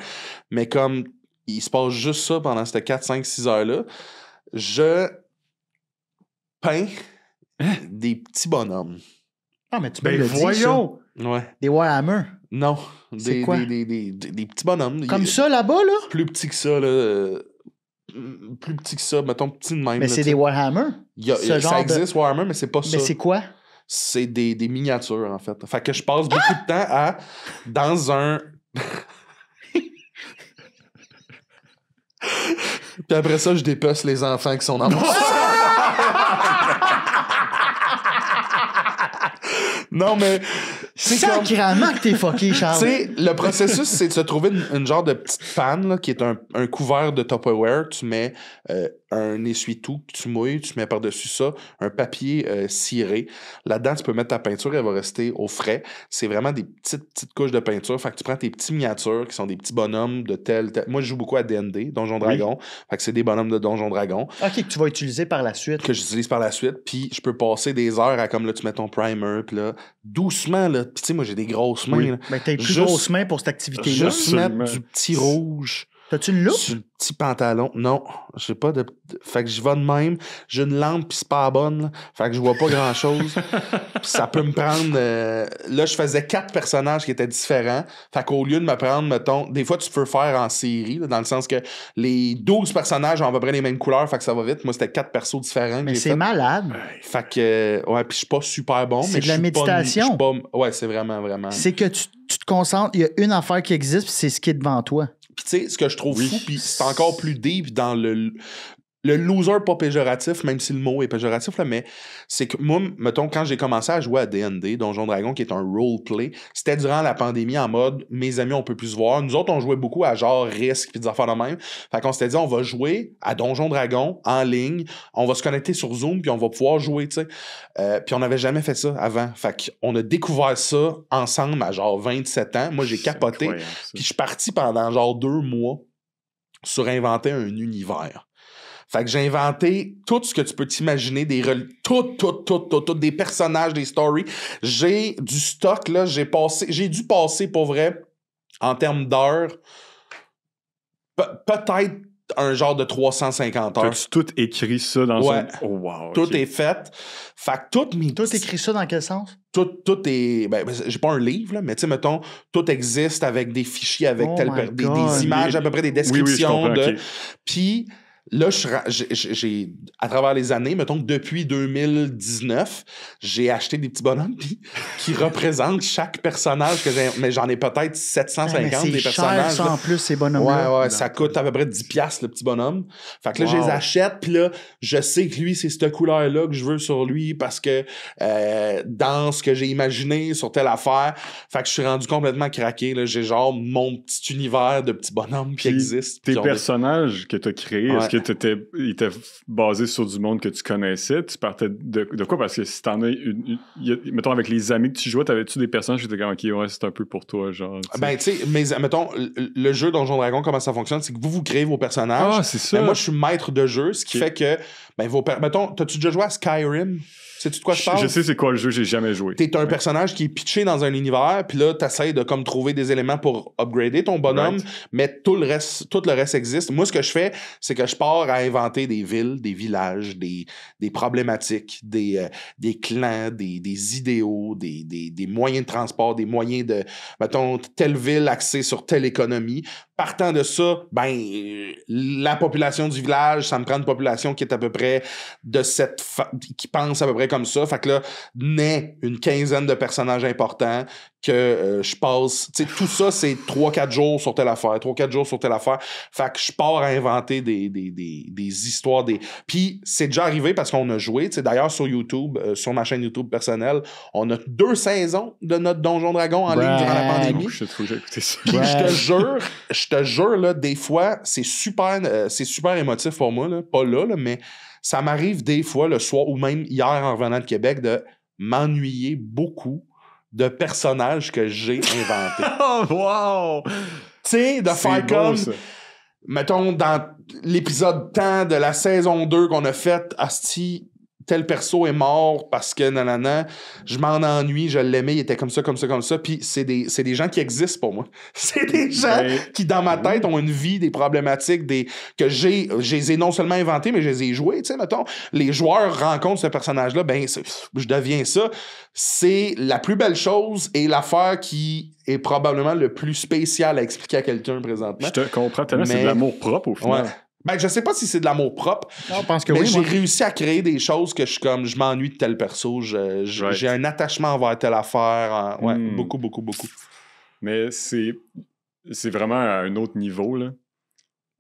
mais comme il se passe juste ça pendant ces 4, 5, 6 heures-là, je peins des petits bonhommes. Ah, mais tu Ben me le dis, voyons! Ouais. ça. Des Warhammer. Non. C'est quoi? Des petits bonhommes. Comme ça, là-bas, là? Plus petits que ça, là. Plus petits que ça, mettons petit de même. Mais là, c'est des Warhammer. ça existe, Warhammer, mais c'est pas ça. Mais c'est quoi? C'est des miniatures, en fait. Fait que je passe beaucoup de temps dans un... Puis après ça, je dépece les enfants qui sont dans mon... Non, mais... C'est sacrément que t'es fucké, Tu Charles. sais, le processus, c'est de se trouver une genre de petite panne là, qui est un couvert de Tupperware. Tu mets un essuie-tout que tu mouilles, tu mets par-dessus ça un papier ciré. Là-dedans, tu peux mettre ta peinture, elle va rester au frais. C'est vraiment des petites couches de peinture. Fait que tu prends tes petits miniatures qui sont des petits bonhommes de tel... Moi, je joue beaucoup à D&D, Donjon Dragon. Fait que c'est des bonhommes de Donjon Dragon. OK, que tu vas utiliser par la suite. Que j'utilise par la suite. Puis je peux passer des heures à comme là, tu mets ton primer, puis là, doucement, là. Puis tu sais, moi, j'ai des grosses mains. Oui. Là. Ben, t'as les plus Juste- grosses mains pour cette activité-là. Juste Absolument. mettre du petit rouge T'as-tu une loupe? sur le petit pantalon. Non, j'ai pas de... Fait que j'y vais de même. J'ai une lampe, puis c'est pas la bonne. Là. Fait que je vois pas grand-chose. Puis ça peut me prendre... Là, je faisais 4 personnages qui étaient différents. Fait qu'au lieu de me prendre, mettons... Des fois, tu peux faire en série, là, dans le sens que les 12 personnages ont à peu près les mêmes couleurs. Fait que ça va vite. Moi, c'était 4 persos différents. que Mais j'ai c'est fait. malade. Fait que... Ouais, puis je suis pas super bon. C'est mais de je la suis pas- méditation. je suis pas- Ouais, c'est vraiment, vraiment... C'est que tu te concentres, il y a une affaire qui existe, puis c'est ce qui est devant toi. Puis tu sais, ce que je trouve Oui. fou, puis c'est encore plus deep dans le loser pas péjoratif, même si le mot est péjoratif, là, mais c'est que moi, mettons, quand j'ai commencé à jouer à D&D, Donjon Dragon, qui est un roleplay, c'était durant la pandémie en mode, mes amis, on peut plus se voir. Nous autres, on jouait beaucoup à genre Risk puis des affaires de même. Fait qu'on s'était dit, on va jouer à Donjon Dragon en ligne, on va se connecter sur Zoom, puis on va pouvoir jouer, tu sais. Puis on n'avait jamais fait ça avant. Fait qu'on a découvert ça ensemble à genre 27 ans. Moi, j'ai capoté. Incroyable, ça. Puis je suis parti pendant genre 2 mois sur inventer un univers. Fait que j'ai inventé tout ce que tu peux t'imaginer, tout, des personnages, des stories. J'ai du stock, là, j'ai dû passer, pour vrai, en termes d'heures, peut-être un genre de 350 heures. T'as-tu tout écrit ça dans Ouais. son... Oh, wow, Tout ok. est fait. Fait que toutes mes Toi, t'écris ça dans quel sens? tout est. Ben, j'ai pas un livre, là, mais tu sais, mettons, tout existe avec des fichiers, avec Oh my des God. images, à peu près des Oui, oui, je descriptions comprends, de. ok. Puis là, j'ai, à travers les années, mettons, depuis 2019, j'ai acheté des petits bonhommes qui représentent chaque personnage que j'ai. Mais j'en ai peut-être 750 Mais des c'est cher, personnages. ça, là. en plus, ces bonhommes-là. Ouais, ça coûte à peu près 10$ le petit bonhomme. Fait que là, je Wow. les achète, puis là, je sais que lui, c'est cette couleur-là que je veux sur lui parce que dans ce que j'ai imaginé sur telle affaire, fait que je suis rendu complètement craqué. Là. J'ai genre mon petit univers de petits bonhommes qui Puis existent. Tes puis on- personnages que tu as créés, Ouais. est-ce que ils étaient basés sur du monde que tu connaissais? Tu partais de quoi? Parce que si t'en as mettons, avec les amis que tu jouais, t'avais-tu des personnages qui étaient comme, OK, ouais, c'est un peu pour toi, genre. tu sais? Ben, tu sais, mettons, le jeu Donjon Dragon, comment ça fonctionne, c'est que vous créez vos personnages. Ah, c'est ça. Ben, moi, je suis maître de jeu, ce qui Ok. fait que, ben, mettons, t'as-tu déjà joué à Skyrim? Sais-tu de quoi je parle? Je sais c'est quoi le jeu, j'ai jamais joué. T'es un personnage qui est pitché dans un univers, puis là, t'essayes de comme trouver des éléments pour upgrader ton bonhomme, Right. mais tout le reste existe. Moi, ce que je fais, c'est que je pars à inventer des villes, des villages, des problématiques, des clans, des idéaux, des moyens de transport, des moyens de, mettons, telle ville axée sur telle économie. Partant de ça, la population du village, ça me prend une population qui est à peu près de qui pense à peu près près comme ça. Fait que là, naît une quinzaine de personnages importants que je passe... Tu sais, tout ça, c'est 3-4 jours sur telle affaire, 3-4 jours sur telle affaire. Fait que je pars à inventer des histoires. Puis c'est déjà arrivé parce qu'on a joué. Tu sais, d'ailleurs, sur YouTube, sur ma chaîne YouTube personnelle, on a 2 saisons de notre Donjon Dragon en ligne durant la pandémie. Oh, shit, faut que j'ai écouté ça. Puis je te jure, là, des fois, c'est super émotif pour moi, là. Pas là, mais ça m'arrive des fois, le soir ou même hier en revenant de Québec, de m'ennuyer beaucoup de personnages que j'ai inventés. Oh, wow! Tu sais, de faire beau, comme... ça. Mettons, dans l'épisode temps de la saison 2 qu'on a fait, asti, tel perso est mort parce que nanana, je m'en ennuie, je l'aimais, il était comme ça. Puis c'est des gens qui existent pour moi. C'est des gens qui, dans ma tête, ont une vie, des problématiques, que je les ai non seulement inventés, mais je les ai joués. Tu sais, mettons, les joueurs rencontrent ce personnage-là, ben, je deviens ça. C'est la plus belle chose et l'affaire qui est probablement le plus spécial à expliquer à quelqu'un présentement. Je te comprends tellement, c'est de l'amour propre au final. Ouais. Ben, je sais pas si c'est de l'amour propre, Non, je pense que mais oui, j'ai moi. réussi à créer des choses que je m'ennuie de tel perso. J'ai un attachement envers telle affaire. Beaucoup. Mais c'est vraiment à un autre niveau, là.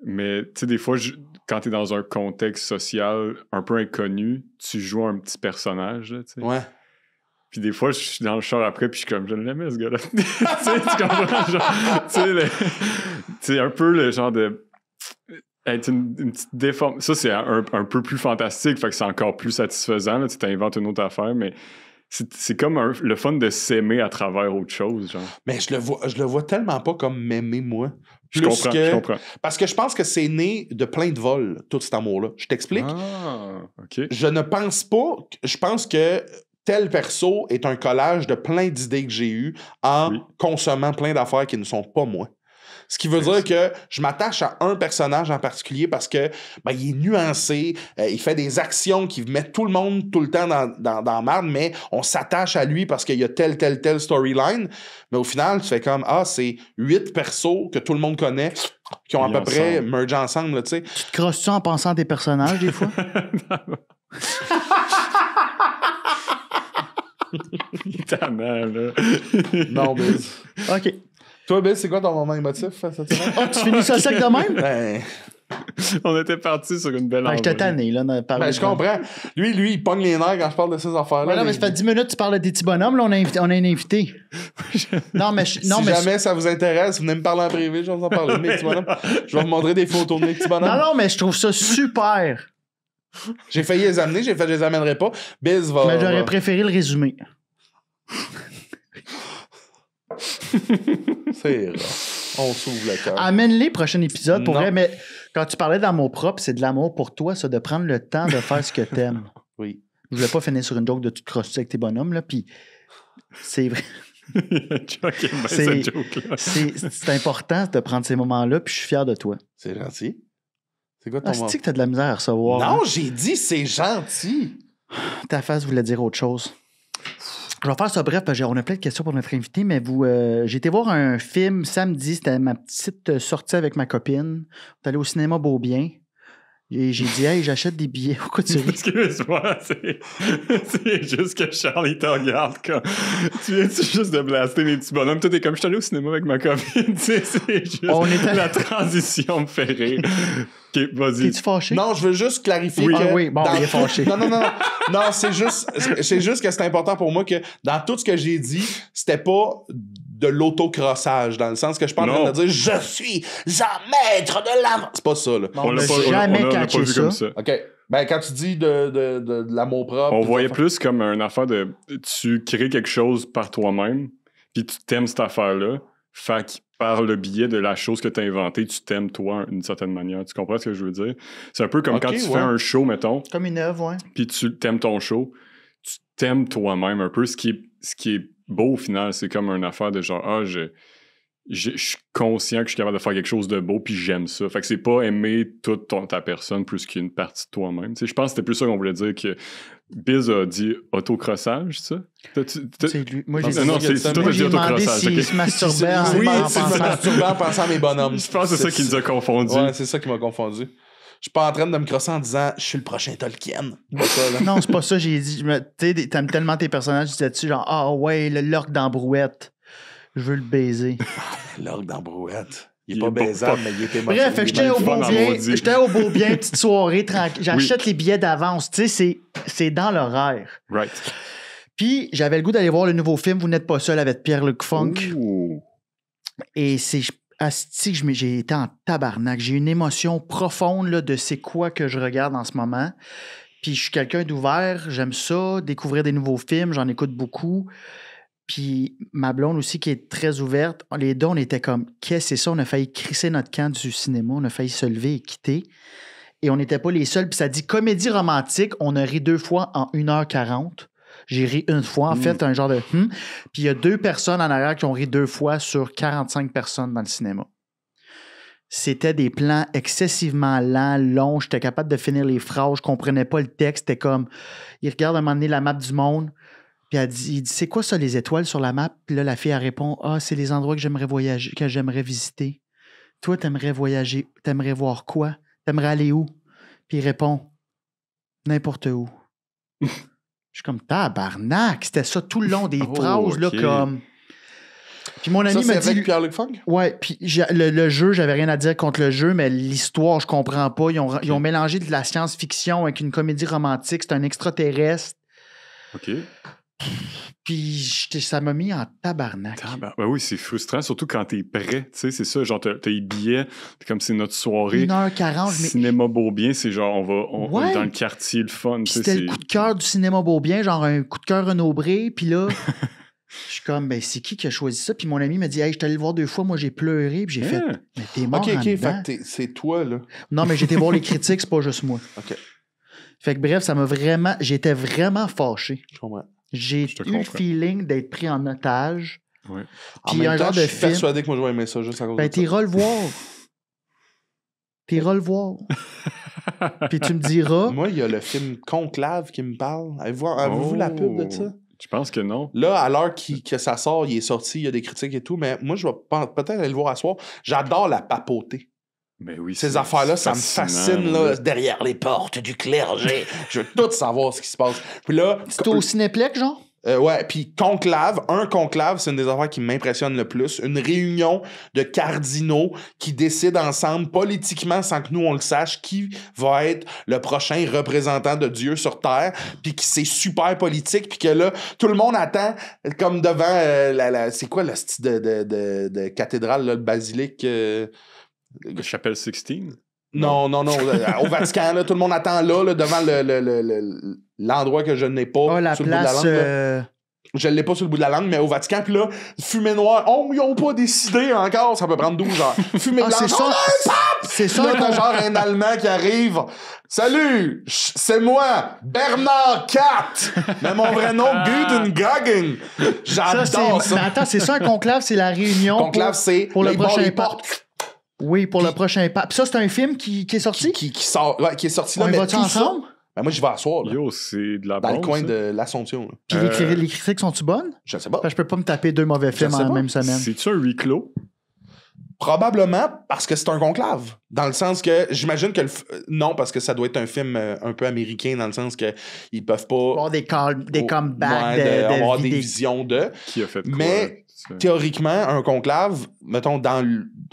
Mais, tu sais, des fois, quand t'es dans un contexte social un peu inconnu, tu joues un petit personnage, là, tu sais. Ouais. Puis des fois, je suis dans le char après, puis je suis comme, je l'aimais, ce gars-là. Tu sais, tu comprends? Genre, tu sais, un peu le genre de... être une petite déforme. Ça, c'est un peu plus fantastique, fait que c'est encore plus satisfaisant. Là, tu t'inventes une autre affaire, mais c'est comme le fun de s'aimer à travers autre chose. Genre. Mais je le vois tellement pas comme m'aimer, moi. Je comprends. Parce que je pense que c'est né de plein de vols, tout cet amour-là. Je t'explique. Ah, OK. Je ne pense pas... Je pense que tel perso est un collage de plein d'idées que j'ai eues en consommant plein d'affaires qui ne sont pas moi. Ce qui veut dire que je m'attache à un personnage en particulier parce que il est nuancé, il fait des actions qui mettent tout le monde tout le temps dans la merde, mais on s'attache à lui parce qu'il y a telle storyline. Mais au final, tu fais comme, c'est 8 persos que tout le monde connaît qui ont à peu près mergé ensemble, tu sais. Tu te crosses-tu en pensant à tes personnages, des fois? Tellement, là. Non, Biz. OK. Toi, Biz, c'est quoi ton moment émotif cette semaine? Tu finis ça sec de même? Ben... On était partis sur une belle Je t'ai tanné, là. Je comprends. Lui, il pogne les nerfs quand je parle de ces affaires-là. Non, mais ça fait 10 minutes que tu parles de tes petits bonhommes. Là, on a un invité. Non, mais... Si jamais ça vous intéresse, venez me parler en privé, je vais vous en parler de mes petits bonhommes. Je vais vous montrer des photos de mes petits bonhommes. Non, mais je trouve ça super. J'ai failli les amener, je les amènerai pas. Biz va... Mais j'aurais préféré le résumé. C'est rare. On s'ouvre le cœur. Amène-les prochain épisode pour Non. vrai, mais quand tu parlais d'amour propre, c'est de l'amour pour toi, ça, de prendre le temps de faire ce que t'aimes. Oui. Je voulais pas finir sur une joke de tu te crosses avec tes bonhommes, là, puis c'est vrai. C'est important de prendre ces moments-là, puis je suis fier de toi. C'est gentil. C'est quoi ton moment? C'est que t'as de la misère à recevoir. Non, hein? j'ai dit c'est gentil. Ta face voulait dire autre chose. Je vais faire ça bref, parce qu'on a plein de questions pour notre invité, mais j'ai été voir un film samedi, c'était ma petite sortie avec ma copine. On est allé au cinéma Beaubien. Et j'ai dit, hey, j'achète des billets. Pourquoi tu ris? Excuse-moi, c'est juste que Charlie te regarde comme. Tu viens-tu juste de blaster les petits bonhommes? Toi, t'es comme, je suis allé au cinéma avec ma copine. Tu sais, c'est juste. La transition me fait rire. OK, vas-y. T'es-tu fâché? Non, je veux juste clarifier Oui, que... oui, bon, il est fâché. Non, c'est juste que c'est important pour moi que dans tout ce que j'ai dit, c'était pas de l'autocrossage, dans le sens que je parle de dire « Je suis un maître de l'amour ». C'est pas ça, là. On l'a jamais pas catché vu comme ça. OK. Ben, quand tu dis de l'amour propre... On voyait plus comme une affaire de... Tu crées quelque chose par toi-même, puis tu t'aimes cette affaire-là, fait que par le biais de la chose que tu as inventée, tu t'aimes toi d'une certaine manière. Tu comprends ce que je veux dire? C'est un peu comme quand tu fais un show, mettons, Comme une œuvre, ouais. puis tu t'aimes ton show, tu t'aimes toi-même un peu. Ce qui est beau au final, c'est comme une affaire de genre, je suis conscient que je suis capable de faire quelque chose de beau, puis j'aime ça. Fait que c'est pas aimer toute ta personne plus qu'une partie de toi-même. Tu sais, je pense que c'était plus ça qu'on voulait dire que Biz a dit autocrossage, ça? C'est lui. Moi, j'ai dit, non, c'est toi qui as dit demandé autocrossage. s'il se masturbait en Oui, en c'est pensant. masturbant en pensant à mes bonhommes. Je pense que c'est ça qui nous a confondus. Ouais, c'est ça qui m'a confondu. suis pas en train de me crosser en disant je suis le prochain Tolkien. C'est ça, là. Non, c'est pas ça, j'ai dit. Tu sais, t'aimes tellement tes personnages, tu disais-tu genre, ah ouais, l'orque dans Brouette. Je veux le baiser. L'orgue dans Brouette. Il Il est est pas pas- baisable, mais il est émotionnel. Bref, fait que j'étais au fun beau en bien. maudit. J'étais au beau bien, petite soirée tranquille. J'achète les billets d'avance. Tu sais, c'est dans l'horaire. Right. Puis j'avais le goût d'aller voir le nouveau film Vous n'êtes pas seul avec Pierre-Luc Funk. Ouh. Et c'est asti que j'ai été en tabarnak. J'ai une émotion profonde là, de c'est quoi que je regarde en ce moment. Puis je suis quelqu'un d'ouvert, j'aime ça, découvrir des nouveaux films, j'en écoute beaucoup. Puis ma blonde aussi qui est très ouverte, les deux on était comme qu'est-ce que c'est ça? On a failli crisser notre camp du cinéma, on a failli se lever et quitter. Et on n'était pas les seuls. Puis ça dit comédie romantique, on a ri 2 fois en 1h40. J'ai ri une fois, en fait, un genre de Puis il y a 2 personnes en arrière qui ont ri 2 fois sur 45 personnes dans le cinéma. C'était des plans excessivement lents, longs. J'étais capable de finir les phrases. Je comprenais pas le texte. C'était comme... Il regarde à un moment donné la map du monde. Puis il dit, c'est quoi ça, les étoiles sur la map? Puis là, la fille, elle répond, ah, c'est les endroits que j'aimerais voyager, que j'aimerais visiter. Toi, t'aimerais voyager. T'aimerais voir quoi? T'aimerais aller où? Puis il répond, n'importe où. Je suis comme, tabarnak! C'était ça tout le long des Oh, phrases, là, ok. comme... Puis mon ami Ça, m'a c'est dit... avec Pierre-Luc Funk? Ouais, puis le jeu, j'avais rien à dire contre le jeu, mais l'histoire, je comprends pas. Ils ont mélangé de la science-fiction avec une comédie romantique. C'est un extraterrestre. OK. Puis ça m'a mis en tabarnak. Ben oui, c'est frustrant, surtout quand t'es prêt. Tu sais, c'est ça, genre, t'as les billets, puis comme c'est notre soirée. 1h40. Mais... Cinéma Beaubien, c'est genre, on Ouais. est dans le quartier, le fun. Puis Tu sais, c'était c'est... le coup de cœur du cinéma Beaubien, genre un coup de cœur renombré. Puis là, je suis comme, ben c'est qui a choisi ça? Puis mon ami m'a dit, hey, je suis allé le voir 2 fois, moi j'ai pleuré. Puis j'ai fait, Hein? mais t'es mort Ok, en ok, dedans. fait que c'est toi, là. Non, mais j'ai été voir les critiques, c'est pas juste moi. Ok, Fait que bref, ça m'a vraiment... J'étais vraiment fâché. je comprends. J'ai Je te eu le comprends. feeling d'être pris en otage. Ouais. En Puis même un temps, genre je de suis film. persuadé que moi, je vais aimer ça juste à cause Ben, de ça. t'iras le voir. T'iras le voir. Puis tu me diras. Moi, il y a le film Conclave qui me parle. Avez-vous la pub de ça? Je pense que non. Là, à l'heure que ça sort, il est sorti, il y a des critiques et tout, mais moi, je vais peut-être aller le voir à soir. J'adore la papauté. Ben oui, Ces c'est affaires-là, ça me fascinant, fascine, là, derrière les portes du clergé. Je veux tout savoir ce qui se passe. Puis là... C'est au Cinéplex, genre? Ouais, puis un conclave, c'est une des affaires qui m'impressionne le plus. Une réunion de cardinaux qui décident ensemble, politiquement, sans que nous, on le sache, qui va être le prochain représentant de Dieu sur Terre, puis que c'est super politique, puis que là, tout le monde attend, comme devant c'est quoi le style de cathédrale, là, le basilique... La chapelle Sixtine? Non, au Vatican, là, tout le monde attend là devant l'endroit que je n'ai pas Ah, la sur le bout de la place. langue. Là. Je ne l'ai pas sur le bout de la langue, mais au Vatican, puis là, fumée noire. Oh, ils n'ont pas décidé encore, ça peut prendre 12 heures. Fumée Ah, blanche. c'est ça. C'est ça. Là, t'as genre un Allemand qui arrive. Salut, c'est moi, Bernard Katt. Mais mon vrai nom, Gudrun Gagen. J'adore ça. Mais attends, c'est ça un conclave, c'est la réunion. Conclave, c'est pour le les bords, prochain les pas. portes Oui, pour le prochain pas. Puis ça, c'est un film qui est sorti? qui sort, ouais, qui est sorti là. On y mais va-tu tout ensemble? ça, ben moi, j'y vais à soir, là, Yo, c'est de la dans le bombe, coin ça. de l'Assomption. là. Puis les critiques sont-tu bonnes? Je sais pas. Parce que je peux pas me taper 2 mauvais films sais en pas. même semaine. C'est-tu un huis clos? Probablement parce que c'est un conclave. Dans le sens que, j'imagine que non, parce que ça doit être un film un peu américain, dans le sens que ils peuvent pas... Avoir des comebacks ouais, avoir de des vidéos. visions de... Qui a fait quoi? Mais Ça? théoriquement, un conclave, mettons,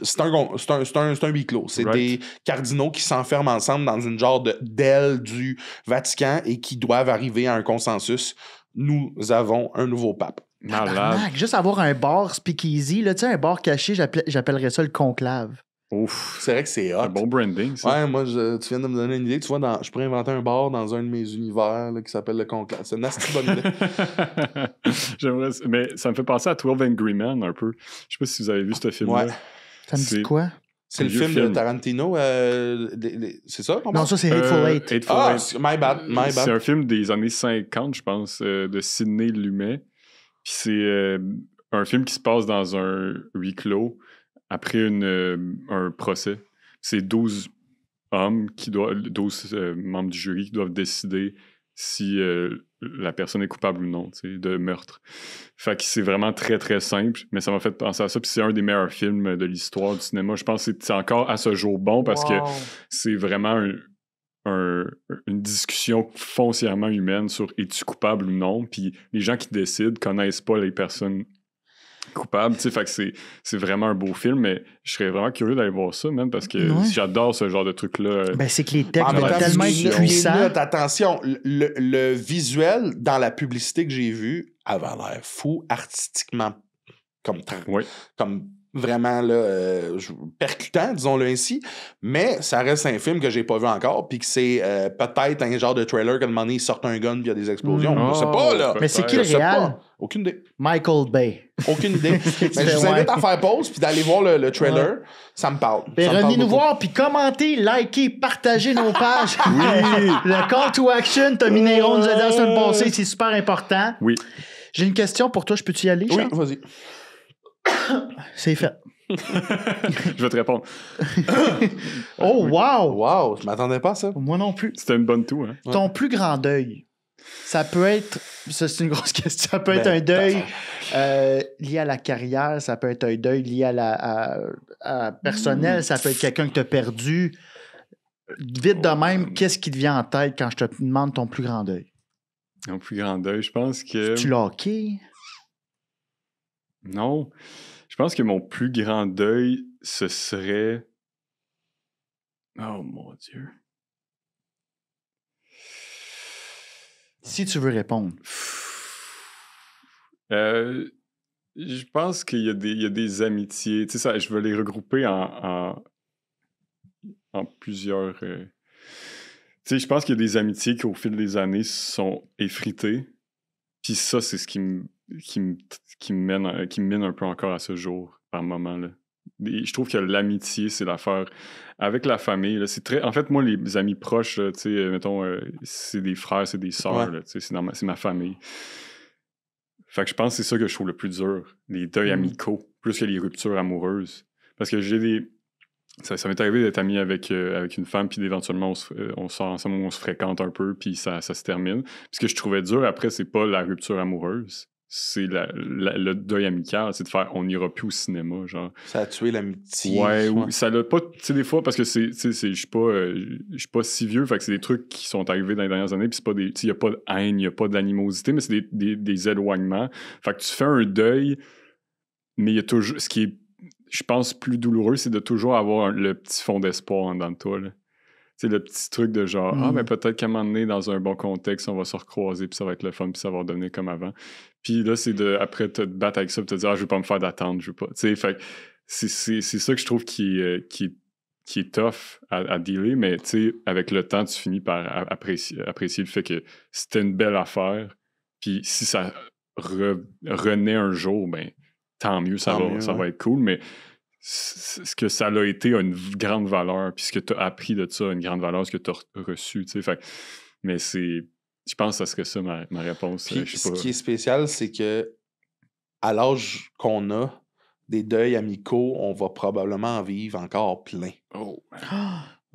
c'est un huis clos. C'est Right. des cardinaux qui s'enferment ensemble dans une genre d'aile du Vatican et qui doivent arriver à un consensus. Nous avons un nouveau pape. Malade. Tabarnak, juste avoir un bar speakeasy, là, tu sais, un bar caché, j'appellerais ça le conclave. Ouf. C'est vrai que c'est hot. Un bon branding, ça. Ouais, moi, tu viens de me donner une idée. Tu vois, je pourrais inventer un bar dans un de mes univers là, qui s'appelle le Conclave. C'est une assez bonne idée. J'aimerais... Mais ça me fait penser à 12 Angry Men un peu. Je sais pas si vous avez vu ce film-là. Ouais. Ça me C'est- dit quoi? C'est le Un vieux film de film. Tarantino. C'est ça? qu'on Non, parle? ça, c'est Hateful Eight. Hateful Ah, Eight. my bad. C'est un film des années 50, je pense, de Sidney Lumet. Puis c'est un film qui se passe dans un huis clos après un procès. C'est 12 hommes, 12 membres du jury qui doivent décider si la personne est coupable ou non, tu sais, de meurtre. Fait que c'est vraiment très, très simple, mais ça m'a fait penser à ça. Puis c'est un des meilleurs films de l'histoire du cinéma. Je pense que c'est encore à ce jour bon parce que c'est vraiment une discussion foncièrement humaine sur es-tu coupable ou non. Puis les gens qui décident connaissent pas les personnes coupables. Tu sais, fait que c'est vraiment un beau film, mais je serais vraiment curieux d'aller voir ça, même, parce que j'adore ce genre de truc-là. Ben, c'est que les textes En même vont temps, tellement être puissants. Attention, le visuel dans la publicité que j'ai vue avait l'air fou, artistiquement, comme vraiment là, percutant, disons-le ainsi, mais ça reste un film que j'ai pas vu encore, puis que c'est peut-être un genre de trailer qu'à un moment donné, ils sortent un gun puis il y a des explosions. Je sais pas, là. Mais c'est qui le réal? Aucune idée. Michael Bay. Aucune idée. Mais je vous invite à faire pause puis d'aller voir le trailer. Ça me parle. Ben, revenez nous voir puis commentez, likez, partagez nos pages. Oui. Le call to action, Tommy Néron nous a dit la semaine passée, c'est super important. Oui. J'ai une question pour toi, je peux-tu y aller, Charles? Oui, vas-y. C'est fait. Je vais te répondre. Oh, wow! Wow, je m'attendais pas à ça. Moi non plus. C'était une bonne toux, hein? Ton plus grand deuil, ça peut être... Ça, c'est une grosse question. Ça peut être un deuil lié à la carrière, ça peut être un deuil lié à personnel, ça peut être quelqu'un que tu as perdu. Vite de même, qu'est-ce qui te vient en tête quand je te demande ton plus grand deuil? Mon plus grand deuil, je pense que... Tu l'as hockey? Non. Je pense que mon plus grand deuil, ce serait... Oh, mon Dieu. Si tu veux répondre. Je pense qu'il y a des amitiés. Tu sais, ça, je veux les regrouper en plusieurs... Tu sais, je pense qu'il y a des amitiés qui, au fil des années, sont effritées. Puis ça, c'est ce qui me mine un peu encore à ce jour, par moment, là. Et je trouve que l'amitié, c'est l'affaire avec la famille. Là, c'est très... En fait, moi, les amis proches, tu sais, mettons, c'est des frères, c'est des sœurs, là, tu sais, c'est ma famille. Fait que je pense que c'est ça que je trouve le plus dur, les deuils amicaux, plus que les ruptures amoureuses. Parce que j'ai des... Ça m'est arrivé d'être ami avec une femme, puis éventuellement, on sort ensemble, on se fréquente un peu, puis ça se termine. Puis ce que je trouvais dur, après, c'est pas la rupture amoureuse, c'est le deuil amical, c'est de faire « on n'ira plus au cinéma », genre. Ça a tué l'amitié. Ouais, ça l'a pas... Tu sais, des fois, parce que je suis pas si vieux, fait que c'est des trucs qui sont arrivés dans les dernières années, puis c'est pas des... Tu sais, il y a pas de haine, il y a pas d'animosité, mais c'est des éloignements. Fait que tu fais un deuil, mais il y a toujours... Ce qui est, je pense, plus douloureux, c'est de toujours avoir le petit fond d'espoir en dedans de toi, là. Tu sais, le petit truc de genre, mais peut-être qu'à un moment donné, dans un bon contexte, on va se recroiser, puis ça va être le fun, puis ça va redevenir comme avant. Puis là, c'est de, après, te battre avec ça, puis te dire, je veux pas me faire d'attente, je veux pas. Tu sais, fait c'est ça que je trouve qui est tough à dealer, mais tu sais, avec le temps, tu finis par apprécier le fait que c'était une belle affaire, puis si ça renaît un jour, ben, tant mieux, ça va être cool, mais ce que ça l'a été a une grande valeur, puis ce que tu as appris de ça a une grande valeur, ce que tu as reçu, tu sais. Fait, mais je pense que ça serait ça ma réponse. Puis, ce qui est spécial, c'est que à l'âge qu'on a, des deuils amicaux, on va probablement en vivre encore plein. Oh,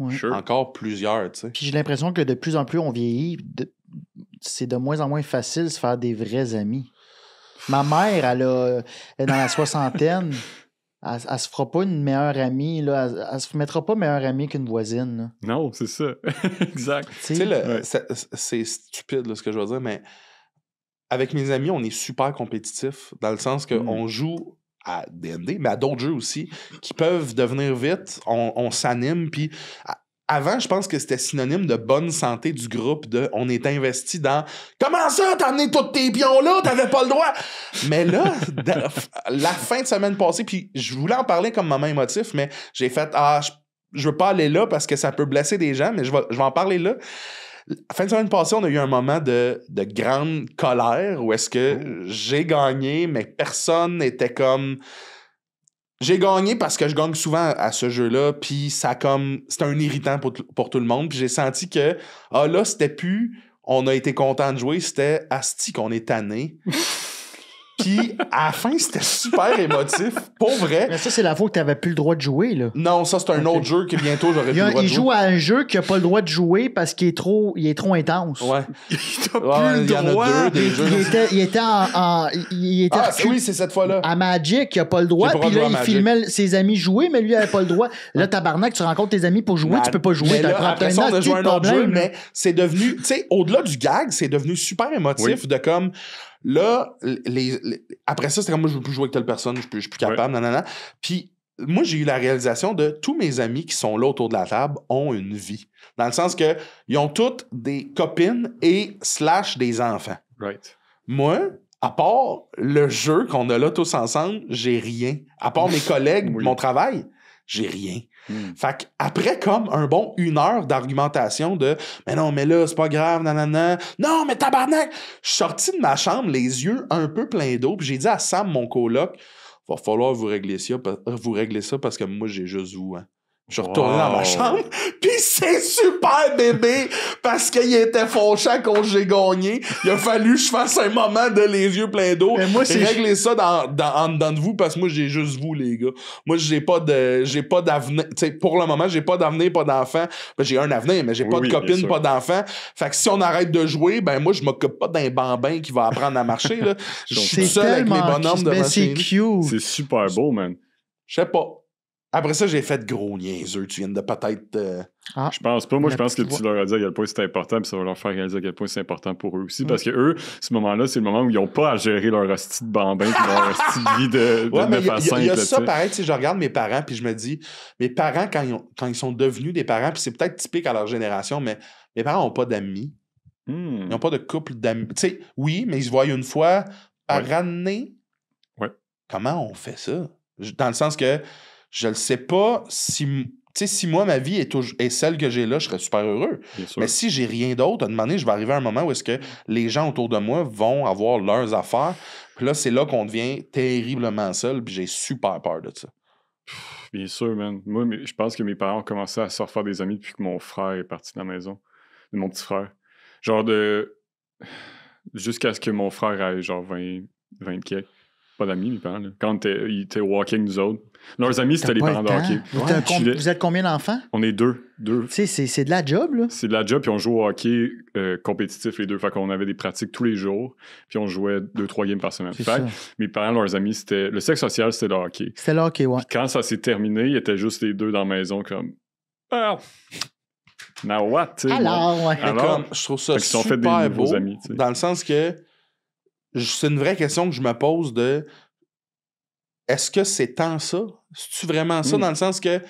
ouais. Sure. Encore plusieurs, tu sais. Puis j'ai l'impression que de plus en plus on vieillit, c'est de moins en moins facile de se faire des vrais amis. Ma mère, elle est dans la soixantaine. Elle se fera pas une meilleure amie, là. Elle se mettra pas meilleure amie qu'une voisine, là. Non, c'est ça. Exact. Tu sais, c'est stupide, là, ce que je veux dire, mais avec mes amis, on est super compétitifs, dans le sens qu'on joue à D&D, mais à d'autres jeux aussi, qui peuvent devenir vite, on s'anime, puis... Avant, je pense que c'était synonyme de bonne santé du groupe, on est investi dans « Comment ça, t'as amené tous tes pions là? T'avais pas le droit! » Mais là, la fin de semaine passée, puis je voulais en parler comme moment émotif, mais j'ai fait « je veux pas aller là parce que ça peut blesser des gens, mais je vais en parler là. » Fin de semaine passée, on a eu un moment de grande colère où est-ce que j'ai gagné, mais personne n'était comme... J'ai gagné parce que je gagne souvent à ce jeu-là, puis c'était un irritant pour tout le monde, puis j'ai senti que, là, c'était plus, on a été content de jouer, c'était asti qu'on est tanné. Puis Puis, à la fin, c'était super émotif. Pour vrai. Mais ça, c'est la fois que tu n'avais plus le droit de jouer, là. Non, ça, c'est un autre jeu que bientôt, j'aurais plus le droit de Il jouer. joue à un jeu qui n'a pas le droit de jouer parce qu'il est trop intense. Ouais. T'as Ouais, plus il y en le droit. a deux, des jeux. Il était Oui, c'est cette fois-là. à Magic, il n'a pas le droit. J'ai pas Puis le là, droit il à filmait ses amis jouer, mais lui, il n'avait pas le droit. Là, tabarnak, tu rencontres tes amis pour jouer, tu peux pas jouer. Mais là, T'as après ça, on a hostie joué de un autre jeu, problème, là. mais c'est devenu, tu sais, au-delà du gag, c'est devenu super émotif de comme, là, après ça, c'était comme, moi, je veux plus jouer avec telle personne, je suis plus capable, nanana. Puis, moi, j'ai eu la réalisation de tous mes amis qui sont là autour de la table ont une vie. Dans le sens que, ils ont toutes des copines et / des enfants. Right. Moi, à part le jeu qu'on a là tous ensemble, j'ai rien. À part mes collègues, Oui. mon travail, j'ai rien. Fait qu'après, comme un bon 1 heure d'argumentation de « Mais non, mais là, c'est pas grave, nanana. Non, mais tabarnak! » Je suis sorti de ma chambre, les yeux un peu pleins d'eau, puis j'ai dit à Sam, mon coloc, « Va falloir vous régler ça parce que moi, j'ai juste vous. Hein. » Je suis retourné dans ma chambre, puis c'est super bébé, parce qu'il était fauchant quand j'ai gagné. Il a fallu que je fasse un moment de les yeux pleins d'eau. Mais moi, c'est- Réglez ça en dedans de vous, parce que moi, j'ai juste vous, les gars. Moi, j'ai pas d'avenir. Tu sais, pour le moment, j'ai pas d'avenir, pas d'enfant. Ben, j'ai un avenir, mais j'ai pas de bien copine, sûr. pas d'enfant. Fait que si on arrête de jouer, ben moi, je m'occupe pas d'un bambin qui va apprendre à marcher, là. Je suis C'est seul avec mes tellement bonhommes de cute. C'est machine. cute. C'est super beau, man. Je sais pas. Après ça, j'ai fait gros niaiseux. Tu viens de peut-être... Je pense pas. Moi, La je pense que petite tu leur as dit à quel point c'est important, puis ça va leur faire réaliser à quel point c'est important pour eux aussi. Parce que eux, ce moment-là, c'est le moment où ils n'ont pas à gérer leur hostie de bambin puis leur hostie de vie de Ouais, mais 9 à 5. il y a là, ça, tu sais. pareil, tu sais, je regarde mes parents, puis je me dis, mes parents, quand ils sont devenus des parents, puis c'est peut-être typique à leur génération, mais mes parents n'ont pas d'amis. Ils n'ont pas de couple d'amis. Tu sais, oui, mais ils se voient une fois par année. Ouais. Comment on fait ça? Dans le sens que je ne sais pas si... Tu sais, si moi, ma vie est celle que j'ai là, je serais super heureux. Bien sûr. Mais si j'ai rien d'autre, à un moment donné, je vais arriver à un moment où est-ce que les gens autour de moi vont avoir leurs affaires. Puis là, c'est là qu'on devient terriblement seul. Puis j'ai super peur de ça. Bien sûr, man. Moi, je pense que mes parents ont commencé à se refaire des amis depuis que mon frère est parti de la maison. De mon petit frère. Genre de... Jusqu'à ce que mon frère ait genre 20 quelques. Pas d'amis, mes parents. Là. Quand ils étaient au walking, nous autres. Leurs amis, c'était les parents de hockey. Vous êtes combien d'enfants? On est deux. Tu sais, c'est de la job, là. C'est de la job, puis on joue au hockey compétitif, les deux. Fait qu'on avait des pratiques tous les jours, puis on jouait 2-3 games par semaine. C'est Fait ça. que mes parents, leurs amis, c'était... Le sexe social, c'était le hockey. C'était là, OK, ouais. Puis quand ça s'est terminé, ils étaient juste les deux dans la maison, comme... Ah! Now what, tu sais? Alors, ouais. Mais Alors, comme, je trouve ça fait qu'ils se sont fait des super nouveaux beau, amis, tu sais. dans le sens que c'est une vraie question que je me pose de est-ce que c'est tant ça? C'est-tu vraiment ça? Dans le sens que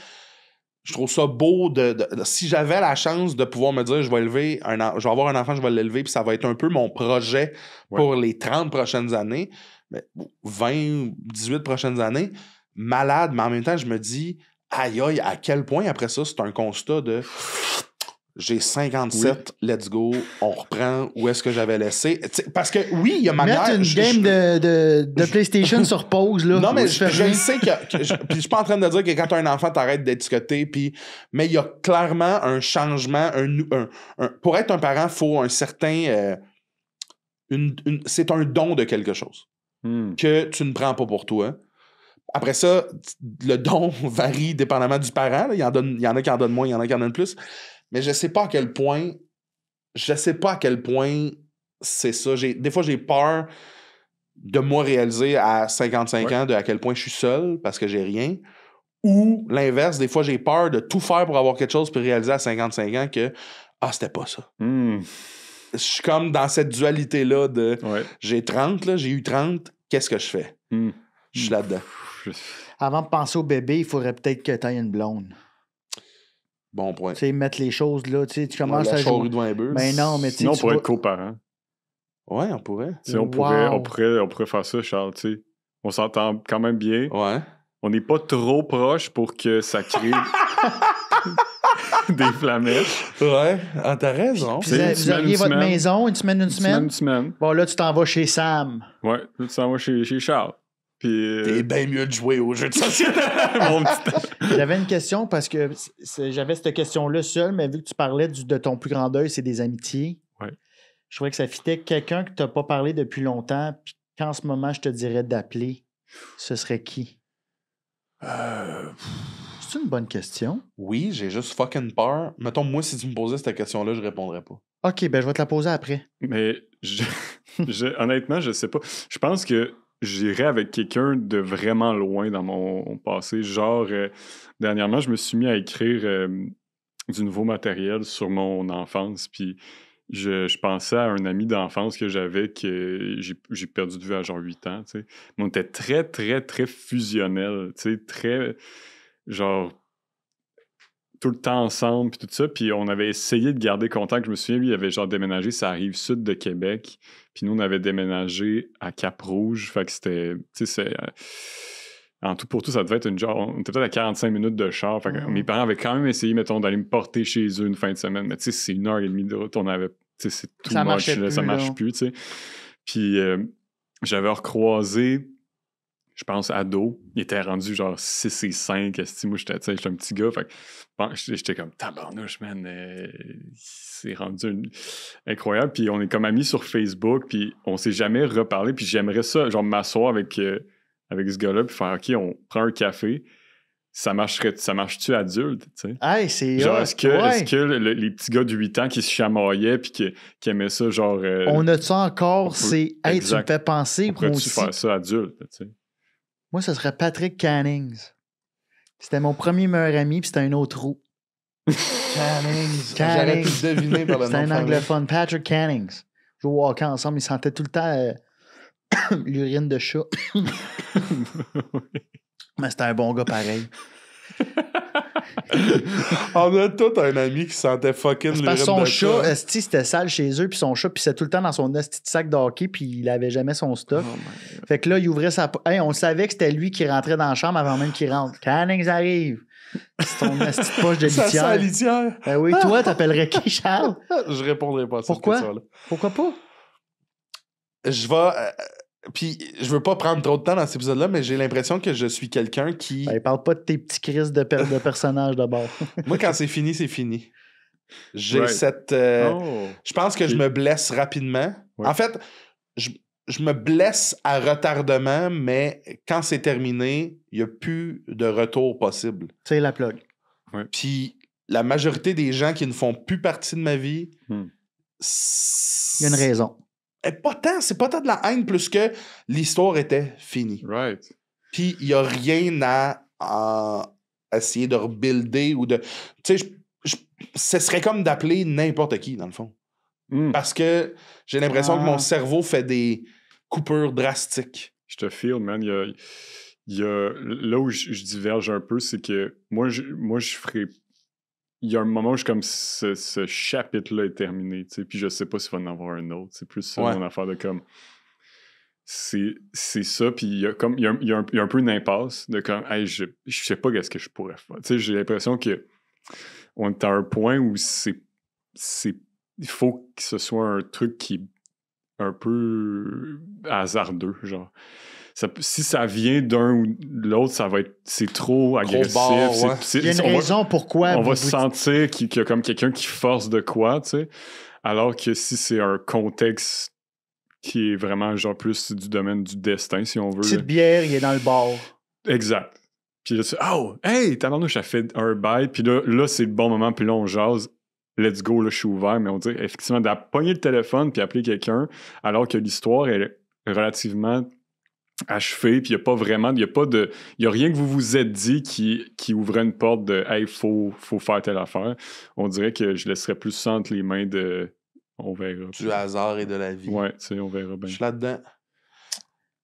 je trouve ça beau si j'avais la chance de pouvoir me dire je vais je vais avoir un enfant, je vais l'élever, puis ça va être un peu mon projet pour les 30 prochaines années, 20, 18 prochaines années, malade, mais en même temps, je me dis aïe aïe, à quel point après ça, c'est un constat de j'ai 57, let's go, on reprend où est-ce que j'avais laissé. T'sais, parce que oui, il y a manière... Mettre une game de PlayStation sur pause, là. Non, mais je fais je rien. sais que puis je suis pas en train de dire que quand tu as un enfant, t'arrêtes d'étiqueter, mais il y a clairement un changement, pour être un parent, il faut un certain... c'est un don de quelque chose que tu ne prends pas pour toi. Après ça, le don varie dépendamment du parent. Là. Il y en a qui en donnent moins, il y en a qui en donnent plus. Mais je sais pas à quel point c'est ça. Des fois, j'ai peur de moi réaliser à 55 ans de à quel point je suis seul parce que j'ai rien. Ou l'inverse, des fois, j'ai peur de tout faire pour avoir quelque chose puis réaliser à 55 ans que c'était pas ça. Je suis comme dans cette dualité-là de j'ai 30, là, j'ai eu 30, qu'est-ce que je fais? Je suis là-dedans. Avant de penser au bébé, il faudrait peut-être que tu aies une blonde. Bon point. Tu sais, mettre les choses là. Tu sais, tu commences la à jouer. charrue devant un bœuf. Ben non, mais tu sais. Sinon, on tu pourrait vas- être coparents. Ouais, on pourrait. Tu sais, on pourrait faire ça, Charles, tu sais. On s'entend quand même bien. Ouais. On n'est pas trop proche pour que ça crée des flamèches. Ouais, t'as raison. Puis C'est une vous semaine, aviez une votre semaine. maison, une semaine. Une semaine. Bon, là, tu t'en vas chez Sam. Ouais, là, tu s'en vas chez Charles. Puis... T'es bien mieux de jouer aux jeux de société. Mon petit... J'avais une question parce que j'avais cette question-là seule, mais vu que tu parlais de ton plus grand deuil, c'est des amitiés. Ouais. Je trouvais que ça fitait quelqu'un que tu n'as pas parlé depuis longtemps, puis qu'en ce moment, je te dirais d'appeler, ce serait qui? C'est une bonne question. Oui, j'ai juste fucking peur. Mettons, moi, si tu me posais cette question-là, je répondrais pas. OK, ben je vais te la poser après. Mais honnêtement, je sais pas. Je pense que j'irais avec quelqu'un de vraiment loin dans mon passé. Genre, dernièrement, je me suis mis à écrire du nouveau matériel sur mon enfance. Puis je pensais à un ami d'enfance que j'avais que j'ai perdu de vue à genre 8 ans. Tu sais. Mais on était très, très, très fusionnels. Tu sais, très, genre, tout le temps ensemble, puis tout ça. Puis on avait essayé de garder contact. Je me souviens, lui, il avait genre déménagé sur la rive sud de Québec. Puis nous, on avait déménagé à Cap-Rouge. Fait que c'était, tu sais, en tout pour tout, ça devait être on était peut-être à 45 minutes de char. Fait que mes parents avaient quand même essayé, mettons, d'aller me porter chez eux une fin de semaine. Mais tu sais, c'est 1h30 de route. On avait, tu sais, c'est tout Ça much, marchait là, ça plus, marche là. plus, tu sais. Puis j'avais recroisé, je pense, ado. Il était rendu genre 6 et 5. Moi, j'étais un petit gars. Fait que bon, j'étais comme tabarnouche, man. C'est rendu incroyable. Puis on est comme amis sur Facebook. Puis on s'est jamais reparlé. Puis j'aimerais ça, genre m'asseoir avec ce gars-là. Puis faire, OK, on prend un café. Ça marche-tu adulte, tu sais? Hey, c'est Genre, hot, est-ce que les petits gars de 8 ans qui se chamaillaient puis qui aimaient ça, genre... On a ça encore, on peut- c'est « Hey, tu me exact. fais penser, moi pourrais-tu aussi. » faire ça adulte, tu sais? Moi, ce serait Patrick Cannings. C'était mon premier meilleur ami, puis c'était un autre roux. Cannings. Cannings. J'aurais pu le deviner par le C'était nom un de famille. anglophone, Patrick Cannings. Je jouais au hockey ensemble, ils sentaient tout le temps l'urine de chat. Mais c'était un bon gars pareil. On a tout un ami qui sentait fucking C'est parce que l'urine son de chat, esti, c'était sale chez eux, puis son chat pissait tout le temps dans son esti de sac de hockey, puis il avait jamais son stock. Fait que là, il ouvrait sa... Hey, on savait que c'était lui qui rentrait dans la chambre avant même qu'il rentre. Cannings arrive. C'est ton esti de poche de Ça sent litière. la litière. Ben oui, toi, t'appellerais qui, Charles? Je répondrai pas à cette Pourquoi? question-là. Pourquoi pas? Je vais... puis je veux pas prendre trop de temps dans cet épisode-là, mais j'ai l'impression que je suis quelqu'un qui... Ben, parle pas de tes petits crises de personnages d'abord. Moi, quand c'est fini, c'est fini. J'ai Right. cette... Oh! Je pense que je me blesse rapidement. Ouais. En fait, je me blesse à retardement, mais quand c'est terminé, il n'y a plus de retour possible. Tu sais, la plug. Puis la majorité des gens qui ne font plus partie de ma vie, Il y a une raison. c'est pas tant de la haine plus que l'histoire était finie. Right. Puis il n'y a rien à essayer de rebuilder ou de... Tu sais, ce serait comme d'appeler n'importe qui, dans le fond. Mm. Parce que j'ai l'impression que Ah. mon cerveau fait des coupures drastiques. Je te feel, man. Il y a là où je diverge un peu, c'est que moi, je ferais... Il y a un moment où je comme ce chapitre-là est terminé, tu sais, puis je sais pas s'il va en avoir un autre. C'est plus ça, Ouais. mon affaire de comme... C'est ça, puis il y a un peu une impasse de comme, hey, je sais pas qu'est-ce que je pourrais faire. Tu sais, j'ai l'impression que on est à un point où il faut que ce soit un truc qui est un peu hasardeux, genre. Si ça vient d'un ou de l'autre, c'est trop agressif. bord, ouais. Il y a une raison pourquoi. On va sentir qu'il y a comme quelqu'un qui force de quoi, tu sais. Alors que si c'est un contexte qui est vraiment genre plus du domaine du destin, si on veut. Petite bière, il est dans le bar. Exact. Puis là, tu fais, oh, hey, tabarnouche, ça fait un bail. Puis là, c'est le bon moment. Puis là, on jase. Let's go, là, je suis ouvert. Mais on dit, effectivement, d'apogner le téléphone puis appeler quelqu'un, alors que l'histoire est relativement achevée. Puis il n'y a rien que vous vous êtes dit qui ouvrait une porte de, hey, faut faire telle affaire. On dirait que je laisserais plus ça entre les mains de. On verra. Du hasard et de la vie. Ouais, tu sais, on verra Je bien. suis là-dedans.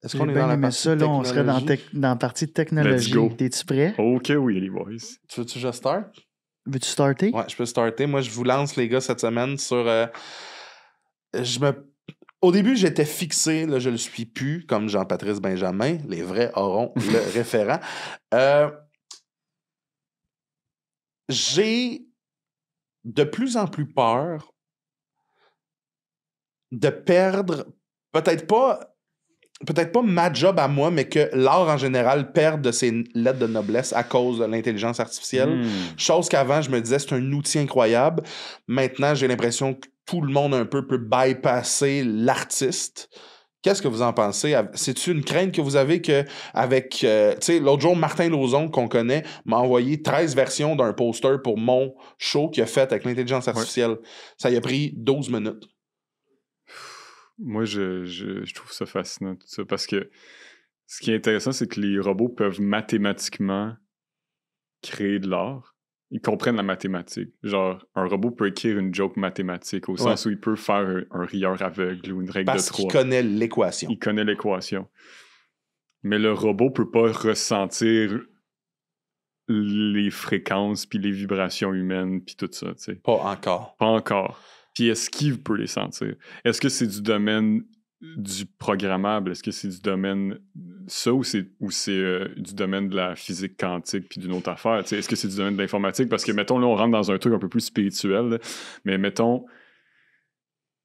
Est-ce J'ai qu'on est bien dans la aimé partie ça, là, on serait dans la partie technologie. Let's go. T'es-tu prêt? Ok, oui, les boys. Tu veux-tu que je start? Veux-tu starter? Ouais, je peux starter. Moi, je vous lance, les gars, cette semaine sur... Au début, j'étais fixé, là, je le suis plus, comme Jean-Patrice Benjamin. Les vrais auront le référent. J'ai de plus en plus peur de perdre, peut-être pas ma job à moi, mais que l'art en général perde de ses lettres de noblesse à cause de l'intelligence artificielle. Chose qu'avant, je me disais, c'est un outil incroyable. Maintenant, j'ai l'impression que tout le monde un peu peut bypasser l'artiste. Qu'est-ce que vous en pensez? C'est-tu une crainte que vous avez qu'avec... tu sais, l'autre jour, Martin Lauzon, qu'on connaît, m'a envoyé 13 versions d'un poster pour mon show qu'il a fait avec l'intelligence artificielle. Ouais. Ça y a pris 12 minutes. Moi, je trouve ça fascinant, tout ça, parce que ce qui est intéressant, c'est que les robots peuvent mathématiquement créer de l'art. Ils comprennent la mathématique. Genre, un robot peut écrire une joke mathématique au sens où il peut faire un rieur aveugle ou une règle de 3. Parce qu'il connaît l'équation. Il connaît l'équation. Mais le robot peut pas ressentir les fréquences puis les vibrations humaines puis tout ça, tu sais. Pas encore. Pas encore. Puis est-ce qu'il peut les sentir? Est-ce que c'est du domaine du programmable? Est-ce que c'est du domaine ça ou c'est du domaine de la physique quantique puis d'une autre affaire? T'sais, est-ce que c'est du domaine de l'informatique? Parce que, mettons, là, on rentre dans un truc un peu plus spirituel, là, mais mettons,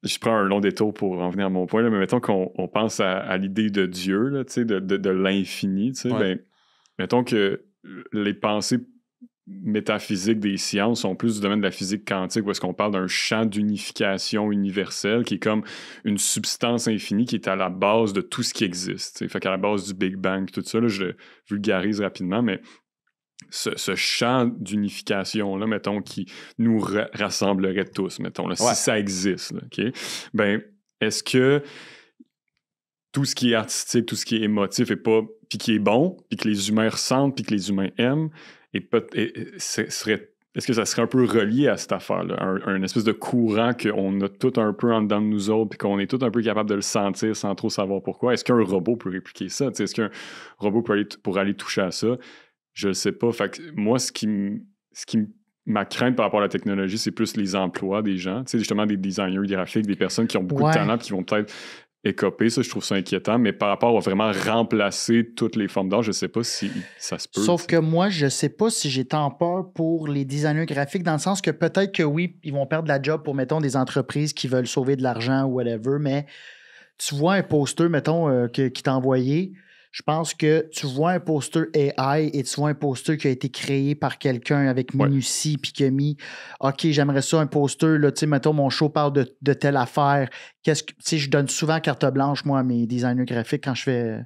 je prends un long détour pour en venir à mon point, là, mais mettons qu'on pense à l'idée de Dieu, là, de l'infini, ben, mettons que les pensées métaphysiques des sciences sont plus du domaine de la physique quantique où est-ce qu'on parle d'un champ d'unification universelle qui est comme une substance infinie qui est à la base de tout ce qui existe. T'sais. Fait qu'à la base du Big Bang tout ça, là, je le vulgarise rapidement, mais ce champ d'unification-là, mettons, qui nous rassemblerait tous, mettons, là, si ça existe, là, OK? Ben, est-ce que tout ce qui est artistique, tout ce qui est émotif et pas, puis qui est bon, puis que les humains ressentent, puis que les humains aiment, est-ce que ça serait un peu relié à cette affaire-là? Un espèce de courant qu'on a tout un peu en dedans de nous autres puis qu'on est tout un peu capable de le sentir sans trop savoir pourquoi. Est-ce qu'un robot peut répliquer ça? T'sais, est-ce qu'un robot peut aller toucher à ça? Je le sais pas. Fait que moi, ma crainte par rapport à la technologie, c'est plus les emplois des gens. Tu sais, justement, des designers graphiques, des personnes qui ont beaucoup de talent et qui vont peut-être écoper, ça, je trouve ça inquiétant, mais par rapport à vraiment remplacer toutes les formes d'art, je sais pas si ça se peut. Sauf que moi, je sais pas si j'ai tant peur pour les designers graphiques, dans le sens que peut-être que oui, ils vont perdre la job pour, mettons, des entreprises qui veulent sauver de l'argent ou whatever, mais tu vois un poster, mettons, qui t'a envoyé, je pense que tu vois un poster AI et tu vois un poster qui a été créé par quelqu'un avec minutie puis qui a mis « OK, j'aimerais ça, un poster, là, tu sais, mettons, mon show parle de telle affaire. » Tu sais, je donne souvent carte blanche, moi, à mes designers graphiques quand je fais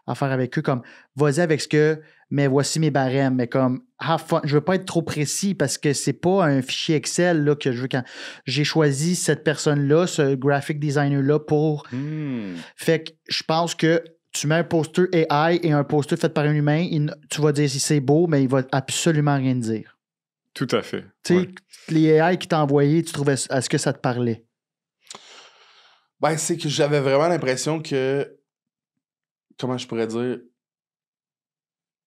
affaire avec eux, comme « Vas-y avec ce que, mais voici mes barèmes. » Mais comme « have fun. » Je veux pas être trop précis parce que c'est pas un fichier Excel là, que je veux quand... J'ai choisi cette personne-là, ce graphic designer-là pour... Fait que je pense que tu mets un poster AI et un poster fait par un humain, tu vas dire si c'est beau, mais il va absolument rien dire. Tout à fait. Tu sais, les AI qui t'ont envoyé, tu trouvais, est-ce que ça te parlait? Ben, c'est que j'avais vraiment l'impression que... Comment je pourrais dire?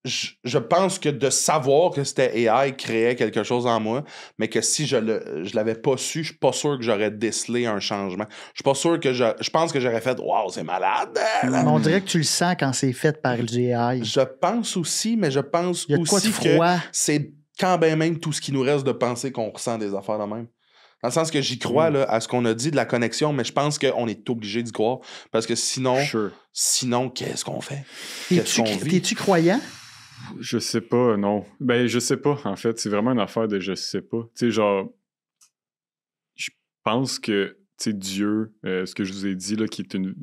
Je pense que de savoir que c'était AI créait quelque chose en moi, mais que si je l'avais pas su, je suis pas sûr que j'aurais décelé un changement. Je suis pas sûr que je pense que j'aurais fait « Wow, c'est malade! » On dirait que tu le sens quand c'est fait par du AI. Je pense aussi, mais je pense aussi que c'est quand même tout ce qui nous reste de penser qu'on ressent des affaires de même. Dans le sens que j'y crois là, à ce qu'on a dit de la connexion, mais je pense qu'on est obligé d'y croire. Parce que sinon, qu'est-ce qu'on fait? T'es-tu croyant? Je sais pas, non. Ben, je sais pas, en fait. C'est vraiment une affaire de je sais pas. Tu sais, genre, je pense que, tu sais, Dieu, ce que je vous ai dit, là, qui est une...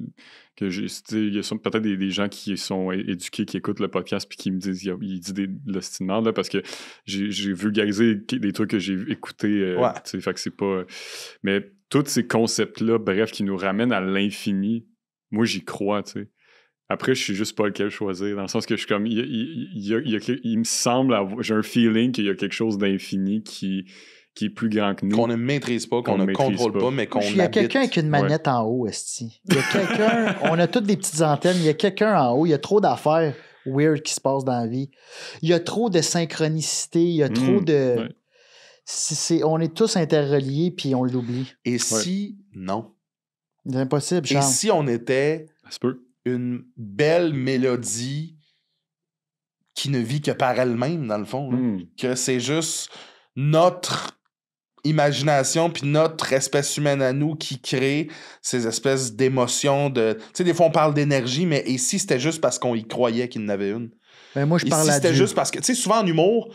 que j'ai, il y a peut-être des gens qui sont éduqués, qui écoutent le podcast, puis qui me disent, il dit de l'ostinement, là, parce que j'ai vulgarisé des trucs que j'ai écoutés, tu sais, fait que c'est pas... Mais tous ces concepts-là, bref, qui nous ramènent à l'infini, moi, j'y crois, tu sais. Après, je sais juste pas lequel choisir, dans le sens que je suis comme... Il me semble j'ai un feeling qu'il y a quelque chose d'infini qui est plus grand que nous. Qu'on ne maîtrise pas, qu'on ne contrôle pas, mais qu'on habite. Il y a quelqu'un avec une manette en haut, esti. Il y a quelqu'un... On a toutes des petites antennes. Il y a quelqu'un en haut. Il y a trop d'affaires weird qui se passent dans la vie. Il y a trop de synchronicité. Il y a trop de... on est tous interreliés, puis on l'oublie. Et si... Non. C'est impossible, Charles. Et si on était... Ça se peut. Une belle mélodie qui ne vit que par elle-même, dans le fond. Que c'est juste notre imagination puis notre espèce humaine à nous qui crée ces espèces d'émotions de... Tu sais, des fois, on parle d'énergie, mais ici, c'était juste parce qu'on y croyait qu'il y en avait une. Ben moi, je parle ici, c'était juste parce que... Tu sais, souvent, en humour,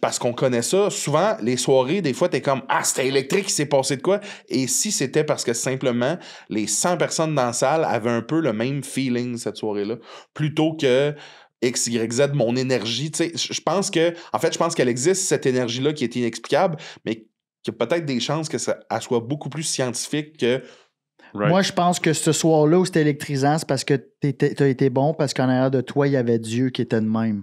Parce qu'on connaît ça. Souvent, les soirées, des fois, t'es comme « Ah, c'était électrique, il s'est passé de quoi? » Et si c'était parce que simplement, les 100 personnes dans la salle avaient un peu le même feeling cette soirée-là, plutôt que X, Y, Z, mon énergie. Tu sais, je pense qu'elle existe, cette énergie-là, qui est inexplicable, mais qu'il y a peut-être des chances elle soit beaucoup plus scientifique que... Right. Moi, je pense que ce soir-là où c'était électrisant, c'est parce que t'as été bon, parce qu'en arrière de toi, il y avait Dieu qui était de même.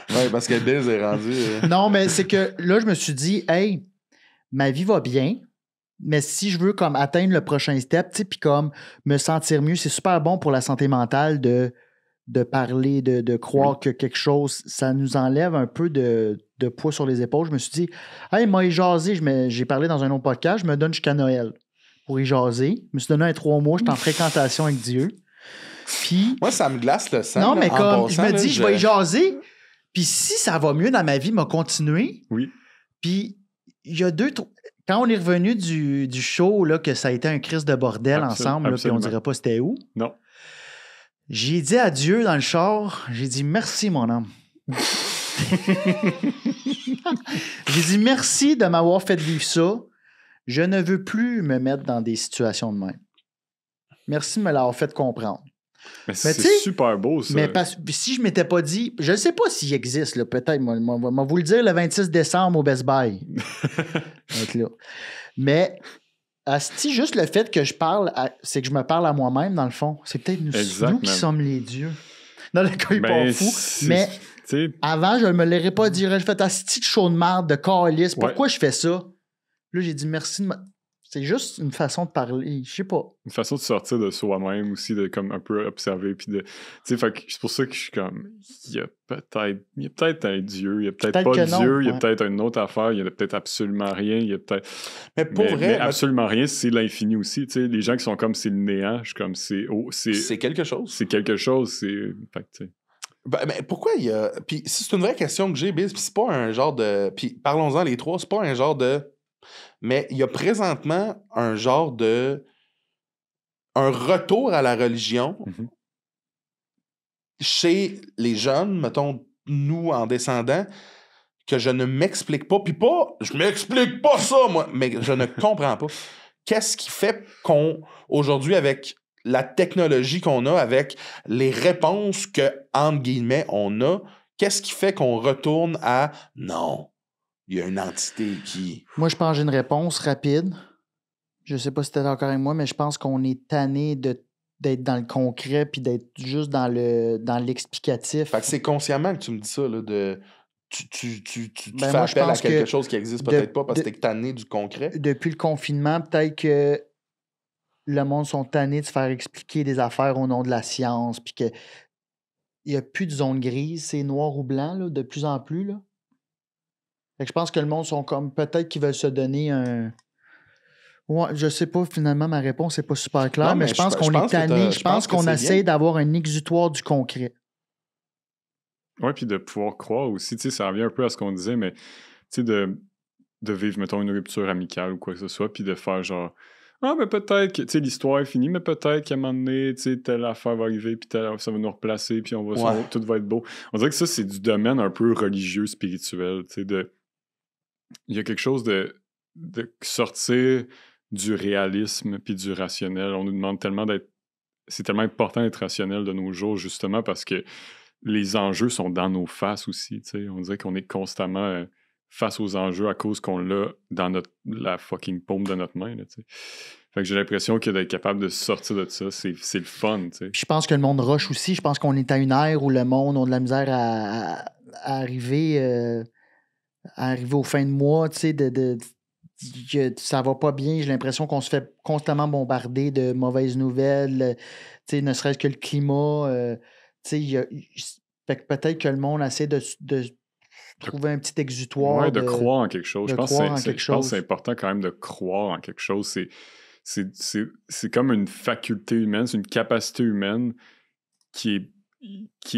Ouais, parce que Biz est rendu... Non, mais c'est que là, je me suis dit, hey, ma vie va bien, mais si je veux comme atteindre le prochain step, tu sais, puis comme me sentir mieux, c'est super bon pour la santé mentale de parler, de croire que quelque chose, ça nous enlève un peu de poids sur les épaules. Je me suis dit, hey, moi, jasé, j'ai parlé dans un autre podcast, je me donne jusqu'à Noël pour y jaser. Je me suis donné 3 mois, j'étais en fréquentation avec Dieu. Puis... Moi, ça me glace le sang. Non, là, mais en comme, passant, je me là, dis, je vais y jaser, puis si ça va mieux dans ma vie, m'a continué. Oui. Puis il y a quand on est revenu du show, là, que ça a été un crise de bordel ensemble, là, puis on dirait pas c'était où. Non. J'ai dit à Dieu dans le char, j'ai dit merci, mon homme. J'ai dit merci de m'avoir fait vivre ça. Je ne veux plus me mettre dans des situations de même. Merci de me l'avoir fait comprendre. Mais c'est tu sais, super beau, ça. Mais si je m'étais pas dit, je ne sais pas s'il existe, là, peut-être, moi, vous le dire le 26 décembre au Best Buy. Là. Mais asti, juste le fait que je parle, c'est que je me parle à moi-même, dans le fond. C'est peut-être nous qui sommes les dieux. Dans le cas, il est pas fou. Mais avant, je ne me l'aurais pas dit. J'ai fait asti de chaud de marde, de calice. Pourquoi je fais ça? Là, j'ai dit merci de C'est juste une façon de parler, je sais pas. Une façon de sortir de soi-même aussi, de comme un peu observer, puis de... Tu sais, fait que c'est pour ça que je suis comme... Il y a peut-être un Dieu, il y a peut-être pas Dieu, il y a peut-être une autre affaire, il y a peut-être absolument rien, il y a peut-être... Mais pour vrai... Mais absolument rien, c'est l'infini aussi, tu sais. Les gens qui sont comme c'est le néant, je suis comme c'est quelque chose. C'est quelque chose, c'est... Fait que, tu sais... mais pourquoi il y a... Puis c'est une vraie question que j'ai, Biz, puis c'est pas un genre de... Puis parlons-en les trois, c'est pas un genre de... Mais il y a présentement un genre de... un retour à la religion chez les jeunes, mettons, nous, en descendant, que je ne m'explique pas. Puis pas, je m'explique pas ça, moi, mais je ne comprends pas. Qu'est-ce qui fait aujourd'hui, avec la technologie qu'on a, avec les réponses que, entre guillemets, on a, qu'est-ce qui fait qu'on retourne à « non ». Il y a une entité qui... Moi, je pense que j'ai une réponse rapide. Je sais pas si t'es d'accord avec moi, mais je pense qu'on est tanné d'être dans le concret puis d'être juste dans l'explicatif. Fait que c'est consciemment que tu me dis ça, là, de... Tu fais moi, appel à quelque chose qui existe peut-être pas parce que t'es tanné du concret. Depuis le confinement, peut-être que le monde sont tannés de se faire expliquer des affaires au nom de la science puis que il n'y a plus de zone grise, c'est noir ou blanc, là, de plus en plus, là. Fait que je pense que le monde sont comme peut-être qu'ils veulent se donner un... Ouais, je sais pas, finalement, ma réponse n'est pas super claire, non, mais je pense qu'on est tanné. Je pense qu'on essaie d'avoir un exutoire du concret. Oui, puis de pouvoir croire aussi, tu sais, ça revient un peu à ce qu'on disait, mais tu sais, de vivre, mettons, une rupture amicale ou quoi que ce soit, puis de faire genre, ah, mais peut-être que, tu sais, l'histoire est finie, mais peut-être qu'à un moment donné, tu sais, telle affaire va arriver, puis ça va nous replacer, puis tout va être beau. On dirait que ça, c'est du domaine un peu religieux, spirituel, tu sais, il y a quelque chose de sortir du réalisme puis du rationnel. On nous demande tellement d'être... C'est tellement important d'être rationnel de nos jours, justement, parce que les enjeux sont dans nos faces aussi, tu sais. On dirait qu'on est constamment face aux enjeux à cause qu'on l'a dans la fucking paume de notre main, là, tu sais. Fait que j'ai l'impression que d'être capable de sortir de ça, c'est le fun, tu sais. Puis je pense que le monde rush aussi. Je pense qu'on est à une ère où le monde a de la misère à arriver... arriver aux fins de mois, tu sais, ça va pas bien. J'ai l'impression qu'on se fait constamment bombarder de mauvaises nouvelles, tu sais, ne serait-ce que le climat. Tu sais, fait que peut-être que le monde essaie de trouver un petit exutoire. Ouais, de croire en quelque chose. Je pense que c'est important quand même de croire en quelque chose. C'est comme une faculté humaine, c'est une capacité humaine qui est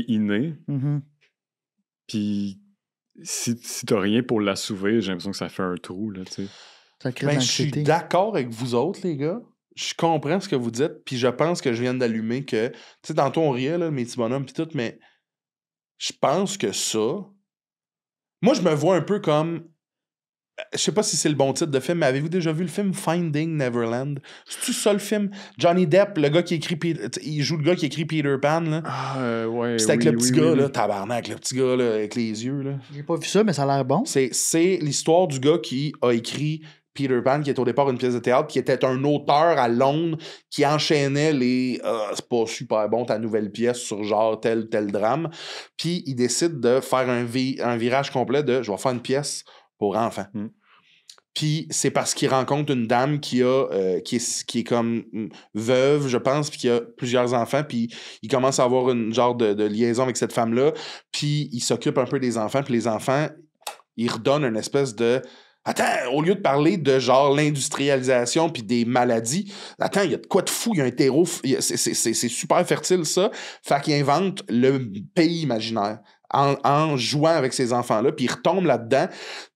innée. Mm-hmm. Puis si t'as rien pour l'assouvir, j'ai l'impression que ça fait un trou, là, tu sais. Je suis d'accord avec vous autres, les gars. Je comprends ce que vous dites, puis je pense que je viens d'allumer que... Tu sais, tantôt, on riait, là, mes petits bonhommes, puis tout, mais je pense que ça, Moi, je me vois un peu comme... Je sais pas si c'est le bon titre de film, mais avez-vous déjà vu le film Finding Neverland? C'est-tu ça le film? Johnny Depp, le gars qui écrit... Il joue le gars qui écrit Peter Pan, là. Ah, ouais. C'est avec le petit gars, là, tabarnak, le petit gars, là, avec les yeux, là. J'ai pas vu ça, mais ça a l'air bon. C'est l'histoire du gars qui a écrit Peter Pan, qui est au départ une pièce de théâtre, qui était un auteur à Londres qui enchaînait les c'est pas super bon ta nouvelle pièce sur genre tel drame. Puis il décide de faire un virage complet de je vais faire une pièce pour enfants. Puis c'est parce qu'il rencontre une dame qui est comme veuve, je pense, puis qui a plusieurs enfants, puis il commence à avoir une genre de liaison avec cette femme-là, puis il s'occupe un peu des enfants, puis les enfants, ils redonnent une espèce de... Attends, au lieu de parler de genre l'industrialisation puis des maladies, attends, il y a de quoi de fou, il y a un terreau, c'est super fertile ça, fait qu'il invente le pays imaginaire en jouant avec ces enfants-là, puis il retombe là-dedans.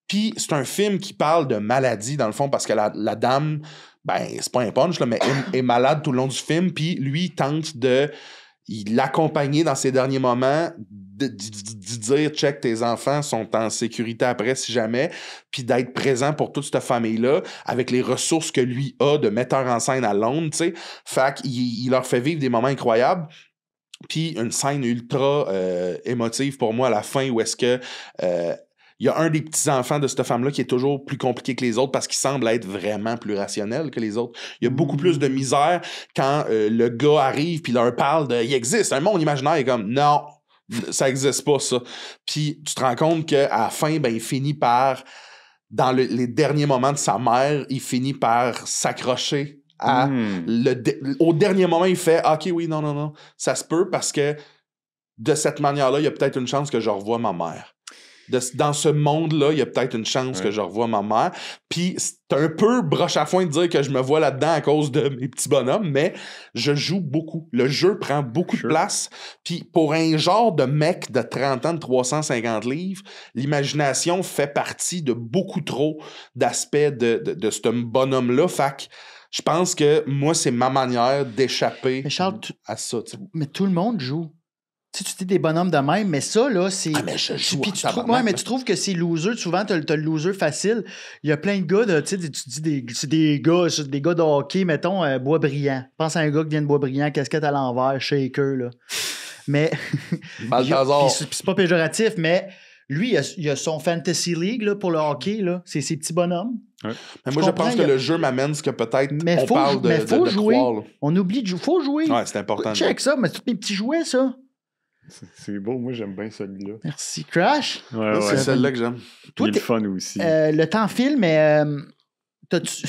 Puis c'est un film qui parle de maladie, dans le fond, parce que la dame, ben, c'est pas un punch, là, mais est malade tout le long du film, puis lui, il tente de l'accompagner dans ses derniers moments, de dire « check, tes enfants sont en sécurité après si jamais », puis d'être présent pour toute cette famille-là, avec les ressources que lui a de metteur en scène à Londres, tu sais. Fait qu'il leur fait vivre des moments incroyables. Puis une scène ultra émotive pour moi à la fin, où est-ce que... il y a un des petits-enfants de cette femme-là qui est toujours plus compliqué que les autres parce qu'il semble être vraiment plus rationnel que les autres. Il y a beaucoup plus de misère quand le gars arrive puis leur parle de « il existe un monde imaginaire », il est comme « non, ça existe pas ça ». Puis tu te rends compte qu'à la fin, ben, il finit par, dans les derniers moments de sa mère, il finit par s'accrocher à au dernier moment, il fait « ok, oui, non, ça se peut parce que de cette manière-là, il y a peut-être une chance que je revoie ma mère ». Dans ce monde-là, il y a peut-être une chance que je revoie ma mère. Puis c'est un peu broche à foin de dire que je me vois là-dedans à cause de mes petits bonhommes, mais je joue beaucoup. Le jeu prend beaucoup de place. Puis pour un genre de mec de 30 ans, de 350 livres, l'imagination fait partie de beaucoup trop d'aspects de ce bonhomme-là. Fait que je pense que moi, c'est ma manière d'échapper à ça. T'sais. Mais tout le monde joue. Tu sais, tu dis des bonhommes de même, mais ça, là, c'est... Ah, mais je joue puis tu trouves que c'est loser. Souvent, t'as le loser facile. Il y a plein de gars, tu sais, tu dis c'est des gars de hockey, mettons, Boisbriand. Pense à un gars qui vient de Boisbriand, casquette à l'envers, shaker, là. Mais... Balthazar. Puis c'est pas péjoratif, mais lui, il a son Fantasy League, là, pour le hockey, là. C'est ses petits bonhommes. Ouais. Mais moi, je pense que le jeu m'amène ce que peut-être on parle de jouer. Croire, on oublie de jouer. Faut jouer. Ouais, c'est important. Check ça, mais c'est tous mes petits jouets, ça. C'est beau, moi j'aime bien celui-là. Merci. Crash? Ouais. C'est celle-là que j'aime. Toi, il est le fun aussi. Le temps file, mais t'as-tu...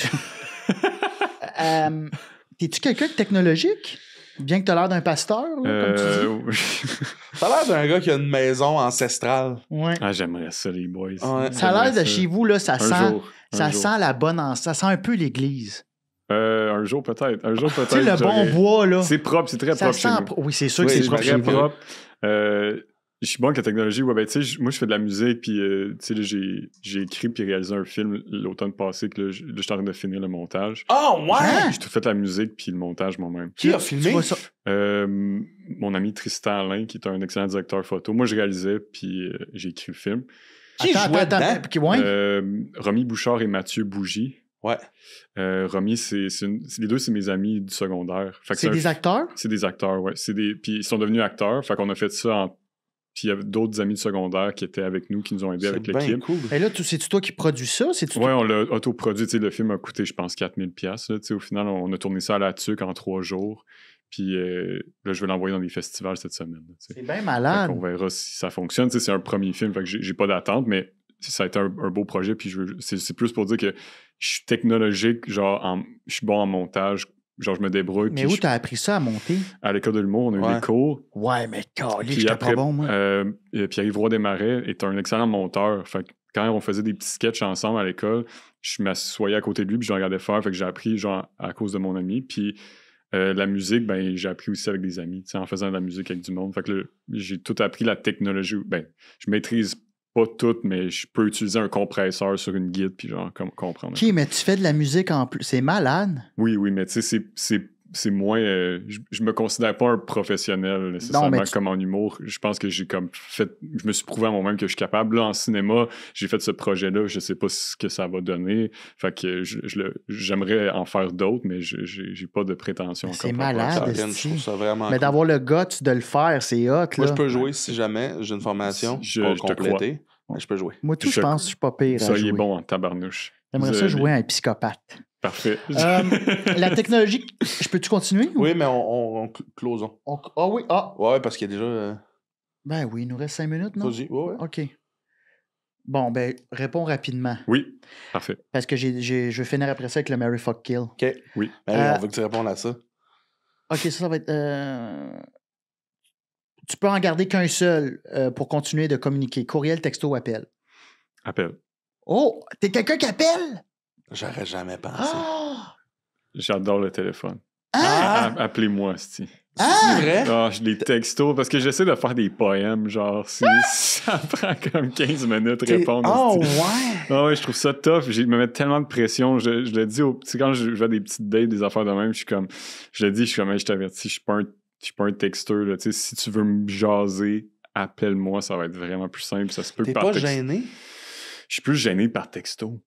T'es-tu quelqu'un de technologique? Bien que t'as l'air d'un pasteur, là, comme tu dis. T'as l'air d'un gars qui a une maison ancestrale. Ouais. Ah, j'aimerais ça, les boys. Ouais. Ça a l'air de chez vous, là, ça un sent la bonne... Ça sent un peu l'église. Un jour peut-être. Tu sais, le bon bois, là. C'est propre, c'est très propre chez nous. Oui, c'est sûr que c'est propre chez vous. Je suis bon avec la technologie. Ouais, ben, tu sais, moi, je fais de la musique, puis tu sais, là, j'ai écrit puis réalisé un film l'automne passé, que là, je suis en train de finir le montage. Oh, ouais! J'ai tout fait la musique puis le montage moi-même. Qui a filmé? Mon ami Tristan Alain, qui est un excellent directeur photo. Moi, je réalisais, puis j'ai écrit le film. Qui jouait dedans? Romy Bouchard et Mathieu Bougie. Ouais. Romy, les deux, c'est mes amis du secondaire. C'est des acteurs? C'est des acteurs, ouais. Puis ils sont devenus acteurs. Fait qu'on a fait ça Puis il y avait d'autres amis du secondaire qui étaient avec nous, qui nous ont aidés avec l'équipe. Cool. Et là, c'est-tu toi qui produis ça? Ouais, on l'a autoproduit. Le film a coûté, je pense, 4000$. Au final, on a tourné ça à la tuque en 3 jours. Puis là, je vais l'envoyer dans des festivals cette semaine. C'est bien malade. On verra si ça fonctionne. C'est un premier film, fait que j'ai pas d'attente, mais ça a été un beau projet. Puis c'est plus pour dire que je suis technologique, genre, je suis bon en montage. Genre, je me débrouille. Mais où t'as appris ça à monter? À l'école de l'humour, on a eu des cours. Ouais, mais calé, j'étais pas bon, moi. Pierre-Yves Roy Desmarais est un excellent monteur. Fait que quand on faisait des petits sketchs ensemble à l'école, je m'assoyais à côté de lui puis je regardais faire. Fait que j'ai appris, genre, à cause de mon ami. Puis la musique, ben, j'ai appris aussi avec des amis, en faisant de la musique avec du monde. Fait que j'ai tout appris la technologie. Ben, je maîtrise pas tout, mais je peux utiliser un compresseur sur une guide puis genre comprendre. OK, mais tu fais de la musique en plus. C'est malade. Oui, mais tu sais, c'est moins... je me considère pas un professionnel nécessairement mais comme en humour. Je pense que j'ai comme fait... Je me suis prouvé à moi-même que je suis capable. Là, en cinéma, j'ai fait ce projet-là. Je sais pas ce que ça va donner. Fait que j'aimerais en faire d'autres, mais j'ai pas de prétention encore. C'est par rapport à ça. malade. Je trouve ça vraiment Mais cool. d'avoir le guts de le faire, c'est hot, là. Moi, je peux jouer si jamais j'ai une formation Je pour te compléter. Mais je peux jouer. Moi, tout, je pense que je suis pas pire Ça, à il est jouer. bon en tabarnouche. J'aimerais Vous ça allez- jouer à un psychopathe. Parfait. La technologie, je peux-tu continuer? Oui, mais on closons. Ah oui, ah. Ouais, parce qu'il y a déjà... Ben oui, il nous reste 5 minutes, non? Vas-y, ouais. OK. Bon, ben, réponds rapidement. Oui, parfait. Parce que je vais finir après ça avec le Mary Fuck Kill. OK. Oui. Ben, on veut que tu répondes à ça. OK, ça va être... Tu peux en garder qu'un seul pour continuer de communiquer. Courriel, texto, appel. Appel. Oh, t'es quelqu'un qui appelle? J'aurais jamais pensé. Ah! J'adore le téléphone. Ah! Appelez-moi, c'ti. Ah! C'est vrai? Ah, les textos, parce que j'essaie de faire des poèmes, genre, ça prend comme 15 minutes répondre. Oh, c'ti. ouais! Ah ouais, je trouve ça tough. Je me mets tellement de pression. Je le dis, tu sais, quand je vais à des petites dates, des affaires de même, je suis comme, hey, je t'avertis, je suis pas un texteur, là. Tu sais, si tu veux me jaser, appelle-moi, ça va être vraiment plus simple. Ça se peut T'es par pas texto. gêné? Je suis plus gêné par texto.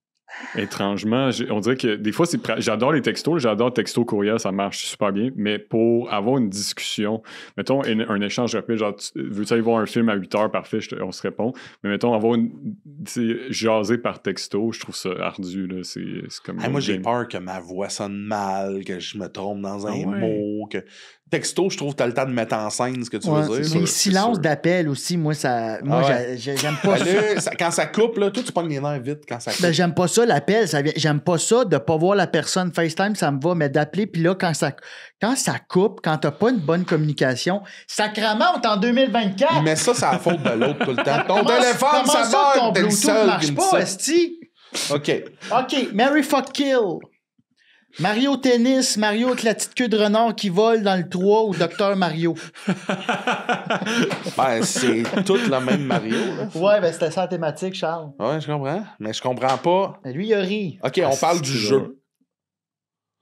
Étrangement, on dirait que des fois, j'adore les textos, j'adore texto courriel, ça marche super bien, mais pour avoir une discussion, mettons un échange rapide, genre, veux-tu aller voir un film à 8 heures, parfait, on se répond, mais mettons, avoir jaser par texto, je trouve ça ardu, là, c'est comme... Moi, j'ai peur que ma voix sonne mal, que je me trompe dans un mot, que... Texto, je trouve que t'as le temps de mettre en scène ce que tu veux dire. Les silences d'appel aussi, moi, j'aime pas ça. Quand ça coupe, là, toi, tu pognes les nerfs vite quand ça coupe. Ben, j'aime pas ça, l'appel. J'aime pas ça de pas voir la personne FaceTime, ça me va, mais d'appeler, puis là, quand ça coupe, quand t'as pas une bonne communication, sacrément, on est en 2024. Mais ça, c'est la faute de l'autre tout le temps. Ton téléphone, comment ça ton meurt, t'es le Bluetooth seul marche qui me pas, dit ça. esti? OK. Mary Fuck Kill. Mario Tennis, Mario avec la petite queue de renard qui vole dans le 3 ou Docteur Mario. Ben, c'est tout le même Mario, là. Ouais, ben c'était ça la thématique, Charles. Ouais, je comprends. Mais je comprends pas. Ben, lui, il a ri. OK, on parle du jeu.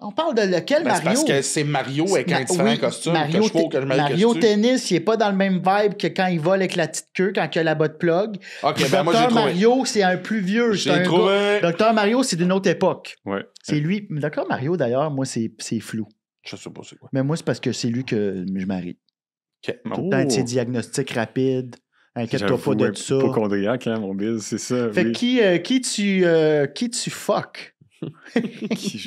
On parle de lequel, Ben, c'est Mario? parce que c'est Mario avec un différent costume que je trouve que je mets le Mario costume. Tennis, il est pas dans le même vibe que quand il vole avec la petite queue, quand il a la botte plug. OK, ben moi, j'ai Docteur trouvé. Mario, c'est un plus vieux. J'ai trouvé. Docteur Mario, c'est d'une autre époque. Ouais. C'est lui. Docteur Mario, d'ailleurs, moi, c'est flou. Je sais pas c'est quoi. Mais moi, c'est parce que c'est lui que je marie. OK. Tout le temps, ses diagnostics rapides. Inquiète-toi J'avoue, pas de ça. hypocondriaque, hein, mon biz, c'est ça. Fait oui. que qui tu fuck? Qui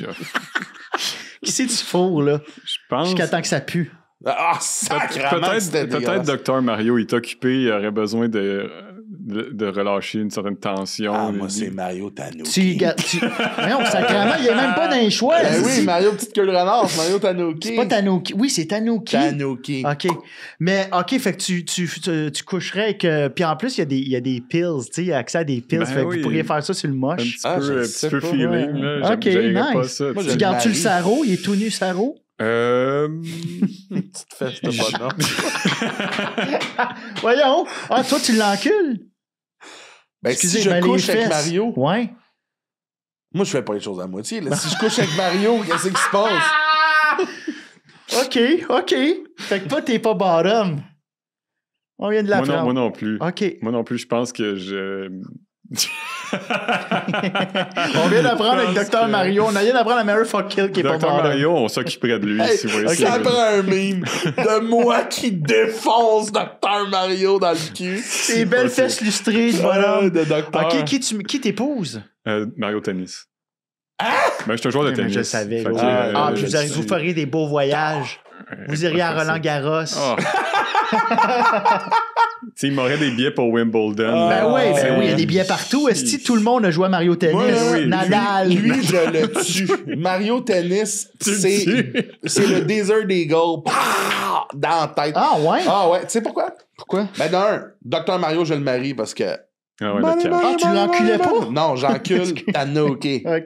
Qui c'est tu fourres, là? je pense... Jusqu'à temps que ça pue. Ah, sacrément que c'était Peut-être dégueulasse. Dr Mario, il est occupé, il aurait besoin de relâcher une certaine tension. Ah, moi, c'est Mario Tanuki. Voyons, sacrément, il est même pas dans les choix. Ben oui, c'est Mario Petite Queue de Renard, c'est Mario Tanuki. pas Tanuki. Oui, c'est Tanuki. Tanuki. OK. Mais, OK, fait que tu coucherais avec... puis en plus, il y a des pills, tu sais, il y a accès à des pills. Ben fait que oui. vous pourriez faire ça sur le Un moche. petit Ah, je peu, sais pas, feeling, ouais. là. Ok, J'aimerais pas nice. ça. Moi, tu je sais. Gardes-tu le marie. sarrau? Il est tout nu, sarrau? Petite fesse de bonhomme. Voyons. Ah, toi, tu l'encules? Ben, si je ben, les couche avec fesses. Mario, Ouais. moi, je fais pas les choses à moitié. Là. Si je couche avec Mario, qu'est-ce qui se passe? OK. Fait que toi, t'es pas bottom. On vient de Moi l'apprendre. non plus. OK. Moi non plus, je pense que je... On vient d'apprendre avec Dr Mario. On vient d'apprendre à Mary Fuck Kill qui est pas Dr bottom. Mario, on s'occuperait de lui, Hey, si vous voyez ok. ce que ça je veux dire. prend un mime de moi qui défonce Dr Mario dans le cul. Tes belles fesses lustrées, de bonhomme. De docteur. OK, qui t'épouse? Mario Tennis. Ben, je suis un joueur de Mais tennis. je savais. Fait que, gros. Puis je vous feriez des beaux voyages. Vous iriez à Roland-Garros. Oh. Tu sais, il m'aurait des billets pour Wimbledon. Ben oui, Tu sais, il y a des billets partout. Est-ce que tout le monde a joué à Mario Tennis? Moi, oui. Nadal. Lui, je le tue. Mario Tennis, Tu le c'est tues. le Desert Eagle. Pah! Dans la tête. Ah ouais? Ah ouais, tu sais pourquoi? Pourquoi? Ben d'un, Dr Mario, je le marie parce que... Ah ouais, le cash. Ah, tu l'enculais pas? Non, j'encule Tanuki. OK.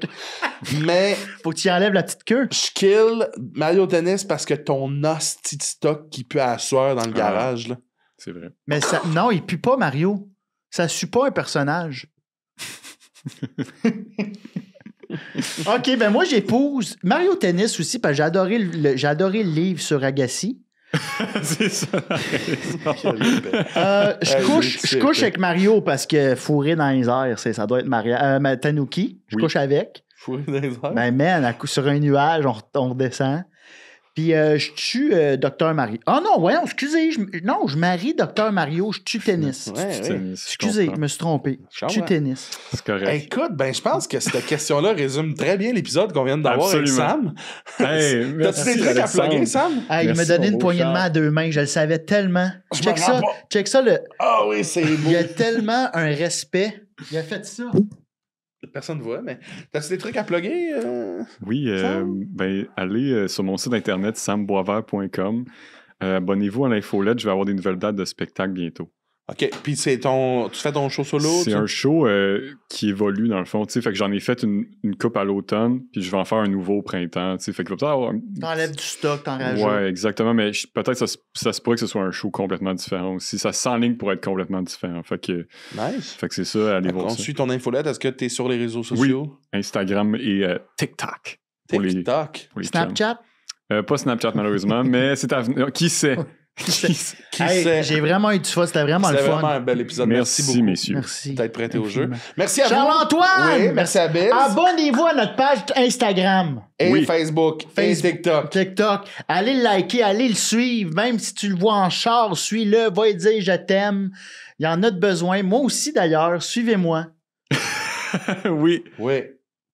Mais Faut que tu y enlèves la petite queue. je kill Mario Tennis parce que ton hostie de stock qui pue à la sueur dans le garage, là. C'est vrai. Mais ça, non, il pue pas, Mario. Ça sue pas un personnage. OK, ben moi, j'épouse Mario Tennis aussi, parce que j'ai adoré le livre sur Agassi. C'est ça. Je couche avec Mario parce que fourré dans les airs, ça doit être Tanuki. Je Oui. couche avec. Fourré dans les airs. Ben, man, sur un nuage, on redescend. Puis je tue Dr. Mario. Ah non, voyons, excusez. Je marie Dr. Mario, je tue Tennis. Excusez, je me suis trompé. Je tue Tennis. C'est correct. Écoute, ben je pense que cette question-là résume très bien l'épisode qu'on vient d'avoir avec Sam. Hey, T'as-tu merci, des trucs à Alexandre. plugger, Sam? Ah, il m'a Merci, donné mon une beau poignée de Charles. main à 2 mains, je le savais tellement. Je Check me rends ça, pas. check ça. Ah oui, c'est beau. Il y a tellement un respect. Il a fait ça. Personne ne voit, mais t'as-tu des trucs à plugger? Oui, Sam? ben, allez sur mon site internet samboisvert.com. Abonnez-vous à l'infolette, je vais avoir des nouvelles dates de spectacle bientôt. OK, puis tu fais ton show solo? C'est un show qui évolue dans le fond, tu sais, fait que j'en ai fait une coupe à l'automne, puis je vais en faire un nouveau au printemps, tu sais, fait que peut-être avoir... T'enlèves du stock, t'en rajoutes. Ouais, exactement, mais peut-être ça se pourrait que ce soit un show complètement différent aussi. Ça s'enligne pour être complètement différent, fait que Nice. c'est ça, allez voir On ça. suit ton infolette. Est-ce que t'es sur les réseaux sociaux? Instagram et TikTok. Pour les TikTok. Snapchat? Pas Snapchat malheureusement, mais c'est à venir. Qui sait? Qui sait? Qui Hey, sait? j'ai vraiment eu du fun. C'était vraiment le C'était fun. vraiment un bel épisode. Merci beaucoup messieurs. Merci. d'être prêté au jeu. Infiniment. Merci à vous. Charles-Antoine! Oui, merci à Bill. Abonnez-vous à notre page Instagram, Et Oui. Facebook. Et TikTok. TikTok. Allez le liker, allez le suivre. Même si tu le vois en char, suis-le, va lui dire je t'aime. Il y en a de besoin. Moi aussi d'ailleurs. Suivez-moi. Oui. Oui.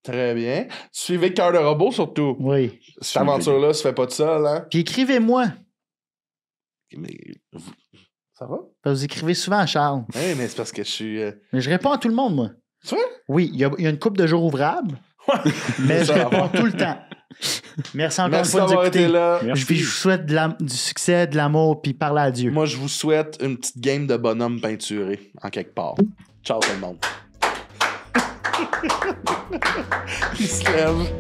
Très bien. Suivez Cœur de Robot surtout. Oui. Cette aventure-là se fait pas de seul, hein? Puis écrivez-moi. Mais ça va? Vous écrivez souvent à Charles. Oui, mais c'est parce que je suis. Mais je réponds à tout le monde, moi. C'est vrai? Oui, il y a une couple de jours ouvrables, Ouais. mais je Ça va. réponds tout le temps. Merci encore Merci une fois de nous d'avoir été écouter. là. Merci. Puis je vous souhaite du succès, de l'amour, puis parlez à Dieu. Moi, je vous souhaite une petite game de bonhomme peinturé en quelque part. Ciao tout le monde. Il se lève.